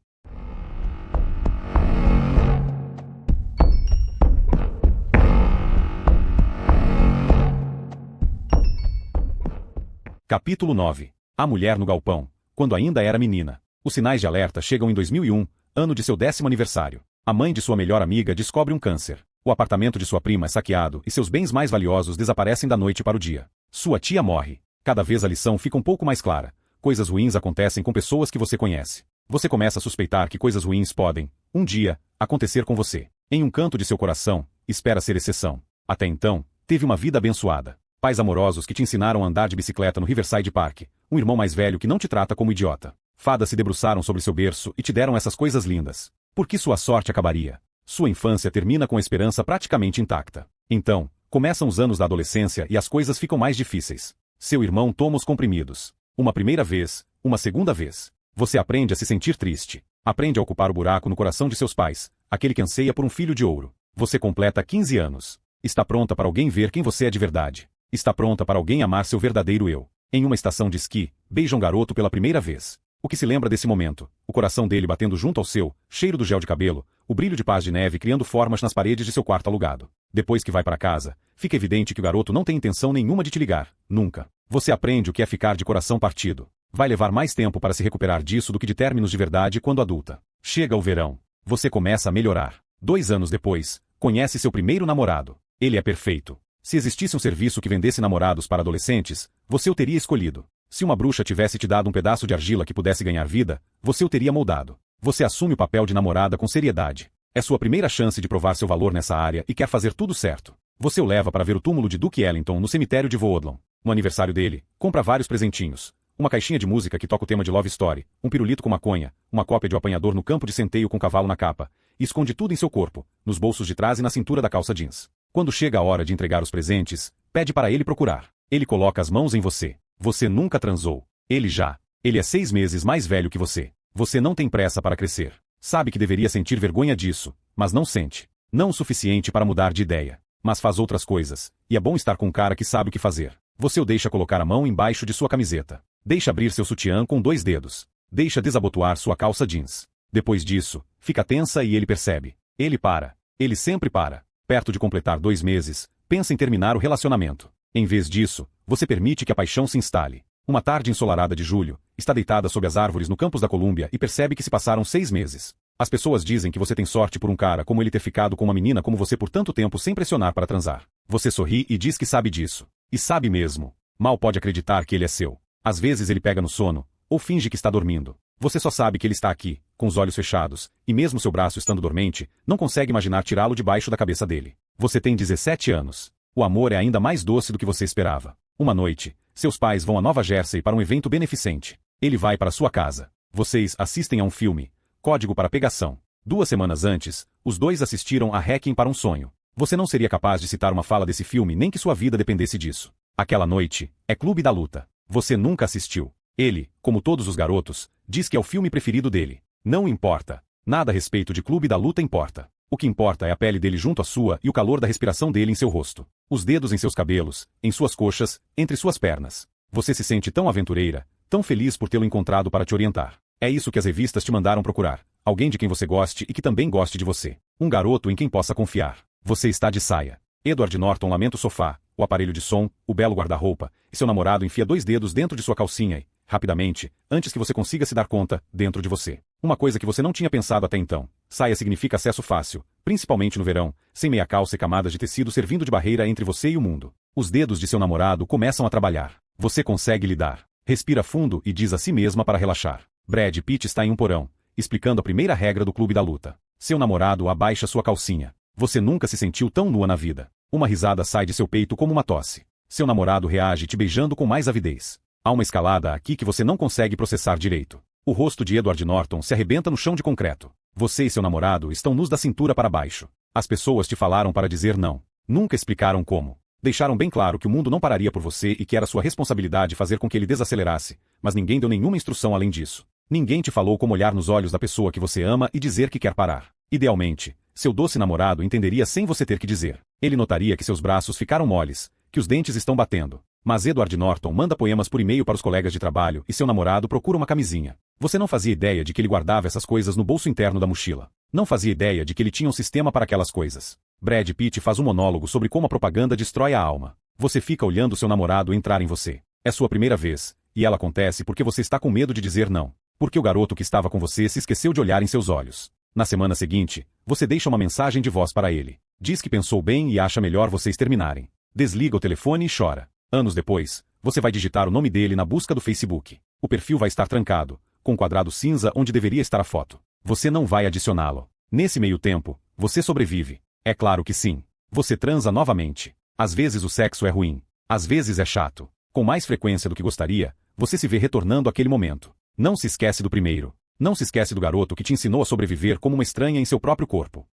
Capítulo 9. A mulher no galpão, quando ainda era menina. Os sinais de alerta chegam em 2001, ano de seu 10º aniversário. A mãe de sua melhor amiga descobre um câncer. O apartamento de sua prima é saqueado e seus bens mais valiosos desaparecem da noite para o dia. Sua tia morre. Cada vez a lição fica um pouco mais clara. Coisas ruins acontecem com pessoas que você conhece. Você começa a suspeitar que coisas ruins podem, um dia, acontecer com você. Em um canto de seu coração, espera ser exceção. Até então, teve uma vida abençoada. Pais amorosos que te ensinaram a andar de bicicleta no Riverside Park. Um irmão mais velho que não te trata como idiota. Fadas se debruçaram sobre seu berço e te deram essas coisas lindas. Por que sua sorte acabaria? Sua infância termina com a esperança praticamente intacta. Então, começam os anos da adolescência e as coisas ficam mais difíceis. Seu irmão toma os comprimidos. Uma primeira vez, uma segunda vez. Você aprende a se sentir triste. Aprende a ocupar o buraco no coração de seus pais, aquele que anseia por um filho de ouro. Você completa 15 anos. Está pronta para alguém ver quem você é de verdade. Está pronta para alguém amar seu verdadeiro eu. Em uma estação de esqui, beija um garoto pela primeira vez. O que se lembra desse momento? O coração dele batendo junto ao seu, cheiro do gel de cabelo, o brilho de paz de neve criando formas nas paredes de seu quarto alugado. Depois que vai para casa, fica evidente que o garoto não tem intenção nenhuma de te ligar. Nunca. Você aprende o que é ficar de coração partido. Vai levar mais tempo para se recuperar disso do que de términos de verdade quando adulta. Chega o verão. Você começa a melhorar. 2 anos depois, conhece seu primeiro namorado. Ele é perfeito. Se existisse um serviço que vendesse namorados para adolescentes, você o teria escolhido. Se uma bruxa tivesse te dado um pedaço de argila que pudesse ganhar vida, você o teria moldado. Você assume o papel de namorada com seriedade. É sua primeira chance de provar seu valor nessa área e quer fazer tudo certo. Você o leva para ver o túmulo de Duke Ellington no cemitério de Woodlawn. No aniversário dele, compra vários presentinhos. Uma caixinha de música que toca o tema de Love Story, um pirulito com maconha, uma cópia de O Apanhador no campo de centeio com cavalo na capa. E esconde tudo em seu corpo, nos bolsos de trás e na cintura da calça jeans. Quando chega a hora de entregar os presentes, pede para ele procurar. Ele coloca as mãos em você. Você nunca transou. Ele já. Ele é 6 meses mais velho que você. Você não tem pressa para crescer. Sabe que deveria sentir vergonha disso, mas não sente. Não o suficiente para mudar de ideia. Mas faz outras coisas, e é bom estar com um cara que sabe o que fazer. Você o deixa colocar a mão embaixo de sua camiseta. Deixa abrir seu sutiã com 2 dedos. Deixa desabotoar sua calça jeans. Depois disso, fica tensa e ele percebe. Ele para. Ele sempre para. Perto de completar 2 meses, pensa em terminar o relacionamento. Em vez disso, você permite que a paixão se instale. Uma tarde ensolarada de julho, está deitada sob as árvores no campus da Colômbia e percebe que se passaram 6 meses. As pessoas dizem que você tem sorte por um cara como ele ter ficado com uma menina como você por tanto tempo sem pressionar para transar. Você sorri e diz que sabe disso. E sabe mesmo. Mal pode acreditar que ele é seu. Às vezes ele pega no sono, ou finge que está dormindo. Você só sabe que ele está aqui, com os olhos fechados, e mesmo seu braço estando dormente, não consegue imaginar tirá-lo debaixo da cabeça dele. Você tem 17 anos. O amor é ainda mais doce do que você esperava. Uma noite, seus pais vão a Nova Jersey para um evento beneficente. Ele vai para sua casa. Vocês assistem a um filme, Código para Pegação. 2 semanas antes, os dois assistiram a Hacking para um Sonho. Você não seria capaz de citar uma fala desse filme nem que sua vida dependesse disso. Aquela noite é Clube da Luta. Você nunca assistiu. Ele, como todos os garotos, diz que é o filme preferido dele. Não importa. Nada a respeito de Clube da Luta importa. O que importa é a pele dele junto à sua e o calor da respiração dele em seu rosto. Os dedos em seus cabelos, em suas coxas, entre suas pernas. Você se sente tão aventureira, tão feliz por tê-lo encontrado para te orientar. É isso que as revistas te mandaram procurar. Alguém de quem você goste e que também goste de você. Um garoto em quem possa confiar. Você está de saia. Edward Norton lamenta o sofá, o aparelho de som, o belo guarda-roupa, e seu namorado enfia 2 dedos dentro de sua calcinha e, rapidamente, antes que você consiga se dar conta, dentro de você. Uma coisa que você não tinha pensado até então. Saia significa acesso fácil, principalmente no verão, sem meia calça e camadas de tecido servindo de barreira entre você e o mundo. Os dedos de seu namorado começam a trabalhar. Você consegue lidar. Respira fundo e diz a si mesma para relaxar. Brad Pitt está em um porão, explicando a primeira regra do Clube da Luta. Seu namorado abaixa sua calcinha. Você nunca se sentiu tão nua na vida. Uma risada sai de seu peito como uma tosse. Seu namorado reage te beijando com mais avidez. Há uma escalada aqui que você não consegue processar direito. O rosto de Edward Norton se arrebenta no chão de concreto. Você e seu namorado estão nus da cintura para baixo. As pessoas te falaram para dizer não. Nunca explicaram como. Deixaram bem claro que o mundo não pararia por você e que era sua responsabilidade fazer com que ele desacelerasse, mas ninguém deu nenhuma instrução além disso. Ninguém te falou como olhar nos olhos da pessoa que você ama e dizer que quer parar. Idealmente, seu doce namorado entenderia sem você ter que dizer. Ele notaria que seus braços ficaram moles, que os dentes estão batendo. Mas Edward Norton manda poemas por e-mail para os colegas de trabalho e seu namorado procura uma camisinha. Você não fazia ideia de que ele guardava essas coisas no bolso interno da mochila. Não fazia ideia de que ele tinha um sistema para aquelas coisas. Brad Pitt faz um monólogo sobre como a propaganda destrói a alma. Você fica olhando seu namorado entrar em você. É sua primeira vez, e ela acontece porque você está com medo de dizer não. Porque o garoto que estava com você se esqueceu de olhar em seus olhos. Na semana seguinte, você deixa uma mensagem de voz para ele. Diz que pensou bem e acha melhor vocês terminarem. Desliga o telefone e chora. Anos depois, você vai digitar o nome dele na busca do Facebook. O perfil vai estar trancado, com um quadrado cinza onde deveria estar a foto. Você não vai adicioná-lo. Nesse meio tempo, você sobrevive. É claro que sim. Você transa novamente. Às vezes o sexo é ruim. Às vezes é chato. Com mais frequência do que gostaria, você se vê retornando àquele momento. Não se esquece do primeiro. Não se esquece do garoto que te ensinou a sobreviver como uma estranha em seu próprio corpo.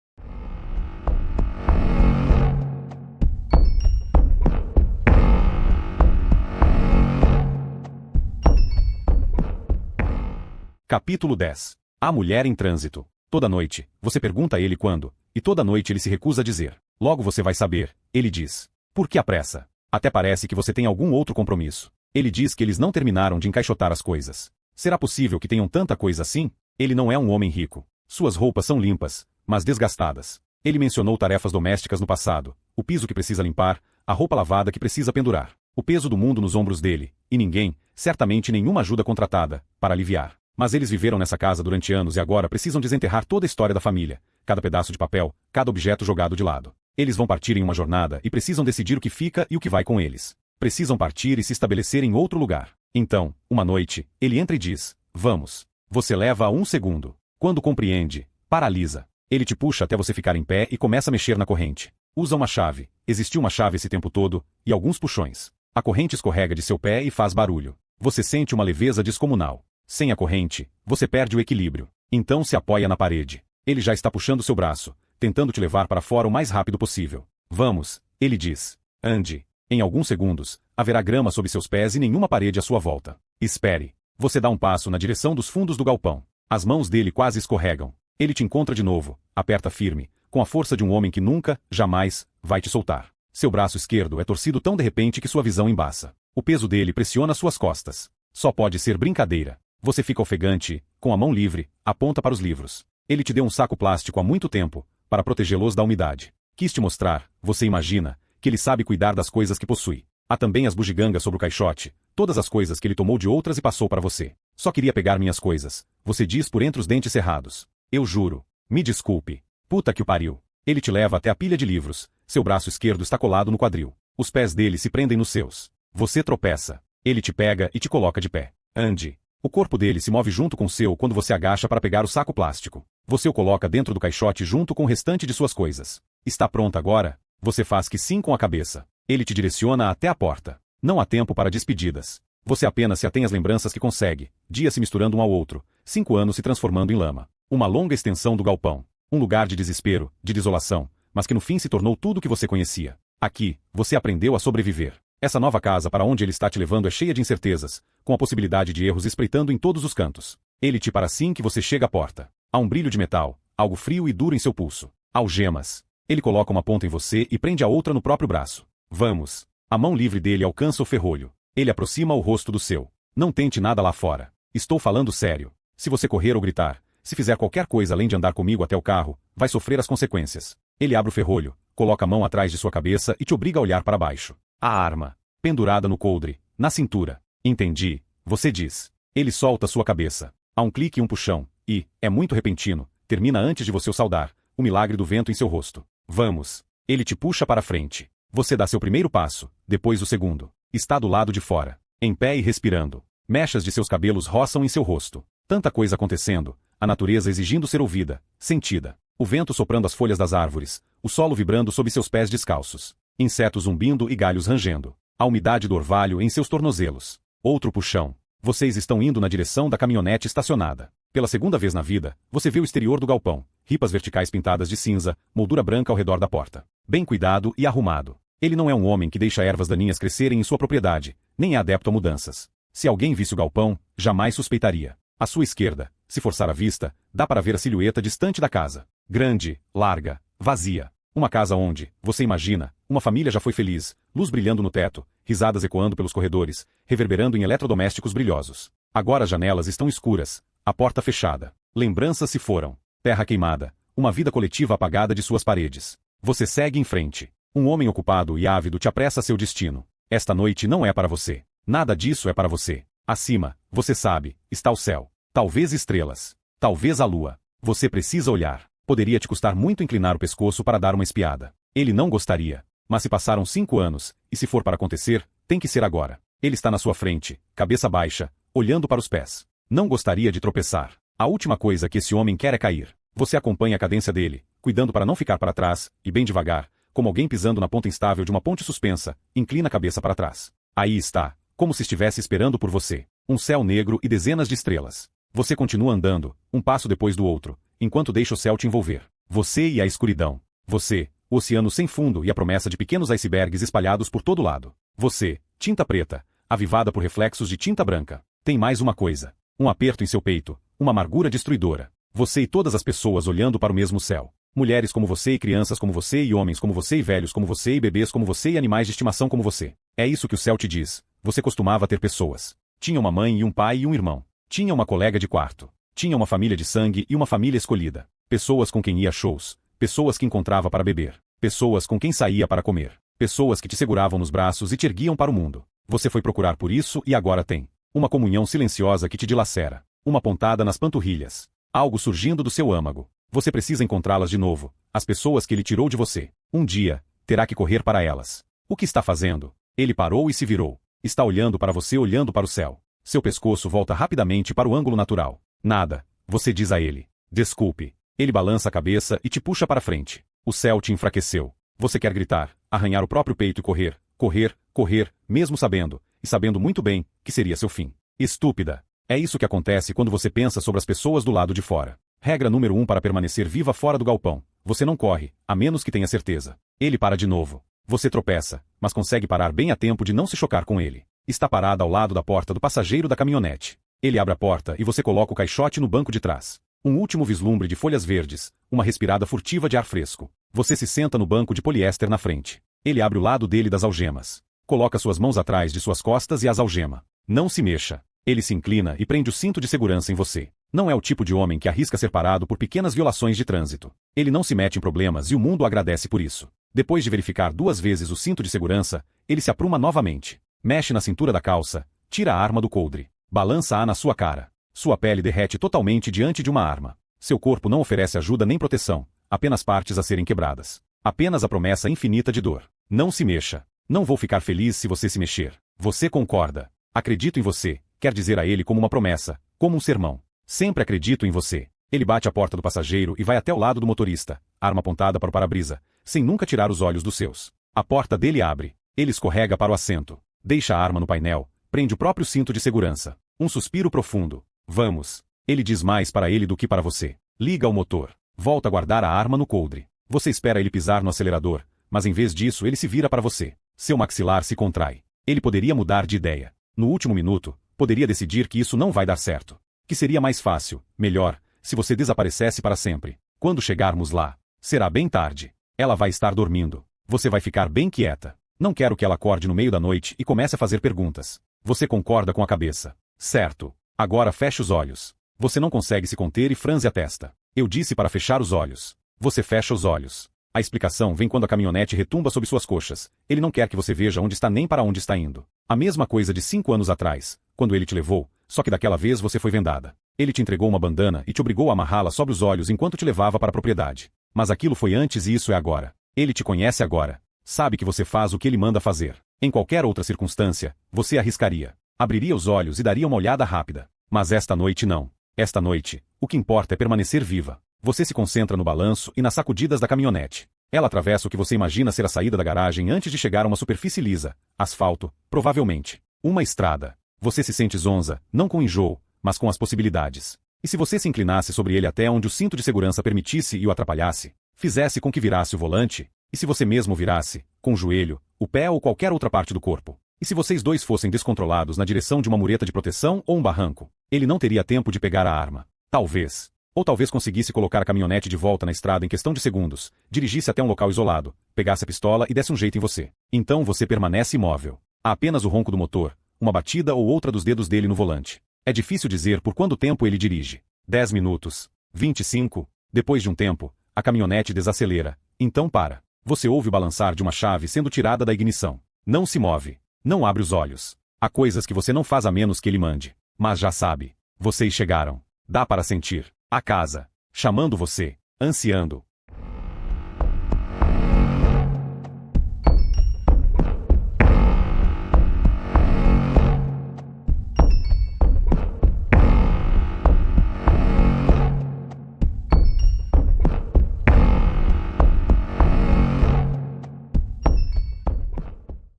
Capítulo 10. A mulher em trânsito. Toda noite, você pergunta a ele quando, e toda noite ele se recusa a dizer. Logo você vai saber, ele diz. Por que a pressa? Até parece que você tem algum outro compromisso. Ele diz que eles não terminaram de encaixotar as coisas. Será possível que tenham tanta coisa assim? Ele não é um homem rico. Suas roupas são limpas, mas desgastadas. Ele mencionou tarefas domésticas no passado, o piso que precisa limpar, a roupa lavada que precisa pendurar, o peso do mundo nos ombros dele, e ninguém, certamente nenhuma ajuda contratada, para aliviar. Mas eles viveram nessa casa durante anos e agora precisam desenterrar toda a história da família, cada pedaço de papel, cada objeto jogado de lado. Eles vão partir em uma jornada e precisam decidir o que fica e o que vai com eles. Precisam partir e se estabelecer em outro lugar. Então, uma noite, ele entra e diz, vamos. Você leva 1 segundo. Quando compreende, paralisa. Ele te puxa até você ficar em pé e começa a mexer na corrente. Usa uma chave. Existiu uma chave esse tempo todo, e alguns puxões. A corrente escorrega de seu pé e faz barulho. Você sente uma leveza descomunal. Sem a corrente, você perde o equilíbrio. Então se apoia na parede. Ele já está puxando seu braço, tentando te levar para fora o mais rápido possível. Vamos, ele diz. Ande. Em alguns segundos, haverá grama sob seus pés e nenhuma parede à sua volta. Espere. Você dá um passo na direção dos fundos do galpão. As mãos dele quase escorregam. Ele te encontra de novo, aperta firme, com a força de um homem que nunca, jamais, vai te soltar. Seu braço esquerdo é torcido tão de repente que sua visão embaça. O peso dele pressiona suas costas. Só pode ser brincadeira. Você fica ofegante, com a mão livre, aponta para os livros. Ele te deu um saco plástico há muito tempo, para protegê-los da umidade. Quis te mostrar, você imagina, que ele sabe cuidar das coisas que possui. Há também as bugigangas sobre o caixote, todas as coisas que ele tomou de outras e passou para você. Só queria pegar minhas coisas, você diz por entre os dentes cerrados. Eu juro. Me desculpe. Puta que o pariu. Ele te leva até a pilha de livros, seu braço esquerdo está colado no quadril. Os pés dele se prendem nos seus. Você tropeça. Ele te pega e te coloca de pé. Ande. O corpo dele se move junto com o seu quando você agacha para pegar o saco plástico. Você o coloca dentro do caixote junto com o restante de suas coisas. Está pronta agora? Você faz que sim com a cabeça. Ele te direciona até a porta. Não há tempo para despedidas. Você apenas se atém às lembranças que consegue, dias se misturando um ao outro, 5 anos se transformando em lama. Uma longa extensão do galpão. Um lugar de desespero, de desolação, mas que no fim se tornou tudo o que você conhecia. Aqui, você aprendeu a sobreviver. Essa nova casa para onde ele está te levando é cheia de incertezas, com a possibilidade de erros espreitando em todos os cantos. Ele te para assim que você chega à porta. Há um brilho de metal, algo frio e duro em seu pulso. Algemas. Ele coloca uma ponta em você e prende a outra no próprio braço. Vamos. A mão livre dele alcança o ferrolho. Ele aproxima o rosto do seu. Não tente nada lá fora. Estou falando sério. Se você correr ou gritar, se fizer qualquer coisa além de andar comigo até o carro, vai sofrer as consequências. Ele abre o ferrolho, coloca a mão atrás de sua cabeça e te obriga a olhar para baixo. A arma, pendurada no coldre, na cintura. Entendi, você diz. Ele solta sua cabeça. Há um clique e um puxão, e, é muito repentino, termina antes de você o saudar, o milagre do vento em seu rosto. Vamos. Ele te puxa para frente. Você dá seu primeiro passo, depois o segundo. Está do lado de fora, em pé e respirando. Mechas de seus cabelos roçam em seu rosto. Tanta coisa acontecendo, a natureza exigindo ser ouvida, sentida. O vento soprando as folhas das árvores, o solo vibrando sob seus pés descalços. Insetos zumbindo e galhos rangendo. A umidade do orvalho em seus tornozelos. Outro puxão. Vocês estão indo na direção da caminhonete estacionada. Pela segunda vez na vida, você vê o exterior do galpão. Ripas verticais pintadas de cinza, moldura branca ao redor da porta. Bem cuidado e arrumado. Ele não é um homem que deixa ervas daninhas crescerem em sua propriedade, nem é adepto a mudanças. Se alguém visse o galpão, jamais suspeitaria. À sua esquerda, se forçar a vista, dá para ver a silhueta distante da casa. Grande, larga, vazia. Uma casa onde, você imagina, uma família já foi feliz, luz brilhando no teto, risadas ecoando pelos corredores, reverberando em eletrodomésticos brilhosos. Agora as janelas estão escuras, a porta fechada. Lembranças se foram. Terra queimada, uma vida coletiva apagada de suas paredes. Você segue em frente. Um homem ocupado e ávido te apressa a seu destino. Esta noite não é para você. Nada disso é para você. Acima, você sabe, está o céu. Talvez estrelas. Talvez a lua. Você precisa olhar. Poderia te custar muito inclinar o pescoço para dar uma espiada. Ele não gostaria. Mas se passaram 5 anos, e se for para acontecer, tem que ser agora. Ele está na sua frente, cabeça baixa, olhando para os pés. Não gostaria de tropeçar. A última coisa que esse homem quer é cair. Você acompanha a cadência dele, cuidando para não ficar para trás, e bem devagar, como alguém pisando na ponta instável de uma ponte suspensa, inclina a cabeça para trás. Aí está, como se estivesse esperando por você. Um céu negro e dezenas de estrelas. Você continua andando, um passo depois do outro, enquanto deixa o céu te envolver. Você e a escuridão. Você, o oceano sem fundo e a promessa de pequenos icebergs espalhados por todo lado. Você, tinta preta, avivada por reflexos de tinta branca. Tem mais uma coisa. Um aperto em seu peito, uma amargura destruidora. Você e todas as pessoas olhando para o mesmo céu. Mulheres como você e crianças como você e homens como você e velhos como você e bebês como você e animais de estimação como você. É isso que o céu te diz. Você costumava ter pessoas. Tinha uma mãe e um pai e um irmão. Tinha uma colega de quarto. Tinha uma família de sangue e uma família escolhida. Pessoas com quem ia a shows. Pessoas que encontrava para beber. Pessoas com quem saía para comer. Pessoas que te seguravam nos braços e te erguiam para o mundo. Você foi procurar por isso e agora tem. Uma comunhão silenciosa que te dilacera. Uma pontada nas panturrilhas. Algo surgindo do seu âmago. Você precisa encontrá-las de novo. As pessoas que ele tirou de você. Um dia, terá que correr para elas. O que está fazendo? Ele parou e se virou. Está olhando para você olhando para o céu. Seu pescoço volta rapidamente para o ângulo natural. Nada. Você diz a ele. Desculpe. Ele balança a cabeça e te puxa para frente. O céu te enfraqueceu. Você quer gritar, arranhar o próprio peito e correr, correr, correr, mesmo sabendo, e sabendo muito bem, que seria seu fim. Estúpida. É isso que acontece quando você pensa sobre as pessoas do lado de fora. Regra número 1 para permanecer viva fora do galpão. Você não corre, a menos que tenha certeza. Ele para de novo. Você tropeça, mas consegue parar bem a tempo de não se chocar com ele. Está parada ao lado da porta do passageiro da caminhonete. Ele abre a porta e você coloca o caixote no banco de trás. Um último vislumbre de folhas verdes, uma respirada furtiva de ar fresco. Você se senta no banco de poliéster na frente. Ele abre o lado dele das algemas. Coloca suas mãos atrás de suas costas e as algema. Não se mexa. Ele se inclina e prende o cinto de segurança em você. Não é o tipo de homem que arrisca ser parado por pequenas violações de trânsito. Ele não se mete em problemas e o mundo agradece por isso. Depois de verificar 2 vezes o cinto de segurança, ele se apruma novamente. Mexe na cintura da calça, tira a arma do coldre. Balança-a na sua cara. Sua pele derrete totalmente diante de uma arma. Seu corpo não oferece ajuda nem proteção, apenas partes a serem quebradas. Apenas a promessa infinita de dor. Não se mexa. Não vou ficar feliz se você se mexer. Você concorda. Acredito em você, quer dizer a ele como uma promessa, como um sermão. Sempre acredito em você. Ele bate a porta do passageiro e vai até o lado do motorista, arma apontada para o para-brisa, sem nunca tirar os olhos dos seus. A porta dele abre. Ele escorrega para o assento. Deixa a arma no painel, prende o próprio cinto de segurança. Um suspiro profundo. Vamos. Ele diz mais para ele do que para você. Liga o motor. Volta a guardar a arma no coldre. Você espera ele pisar no acelerador, mas em vez disso ele se vira para você. Seu maxilar se contrai. Ele poderia mudar de ideia. No último minuto, poderia decidir que isso não vai dar certo. Que seria mais fácil, melhor, se você desaparecesse para sempre. Quando chegarmos lá, será bem tarde. Ela vai estar dormindo. Você vai ficar bem quieta. Não quero que ela acorde no meio da noite e comece a fazer perguntas. Você concorda com a cabeça. Certo. Agora feche os olhos. Você não consegue se conter e franze a testa. Eu disse para fechar os olhos. Você fecha os olhos. A explicação vem quando a caminhonete retumba sob suas coxas. Ele não quer que você veja onde está nem para onde está indo. A mesma coisa de 5 anos atrás, quando ele te levou, só que daquela vez você foi vendada. Ele te entregou uma bandana e te obrigou a amarrá-la sobre os olhos enquanto te levava para a propriedade. Mas aquilo foi antes e isso é agora. Ele te conhece agora. Sabe que você faz o que ele manda fazer. Em qualquer outra circunstância, você arriscaria. Abriria os olhos e daria uma olhada rápida. Mas esta noite não. Esta noite, o que importa é permanecer viva. Você se concentra no balanço e nas sacudidas da caminhonete. Ela atravessa o que você imagina ser a saída da garagem antes de chegar a uma superfície lisa, asfalto, provavelmente. Uma estrada. Você se sente zonza, não com enjoo, mas com as possibilidades. E se você se inclinasse sobre ele até onde o cinto de segurança permitisse e o atrapalhasse, fizesse com que virasse o volante, e se você mesmo virasse, com o joelho, o pé ou qualquer outra parte do corpo? E se vocês dois fossem descontrolados na direção de uma mureta de proteção ou um barranco? Ele não teria tempo de pegar a arma. Talvez. Ou talvez conseguisse colocar a caminhonete de volta na estrada em questão de segundos, dirigisse até um local isolado, pegasse a pistola e desse um jeito em você. Então você permanece imóvel. Há apenas o ronco do motor, uma batida ou outra dos dedos dele no volante. É difícil dizer por quanto tempo ele dirige. 10 minutos. 25. Depois de um tempo, a caminhonete desacelera. Então para. Você ouve o balançar de uma chave sendo tirada da ignição. Não se move. Não abre os olhos. Há coisas que você não faz a menos que ele mande. Mas já sabe. Vocês chegaram. Dá para sentir. A casa. Chamando você. Ansiando.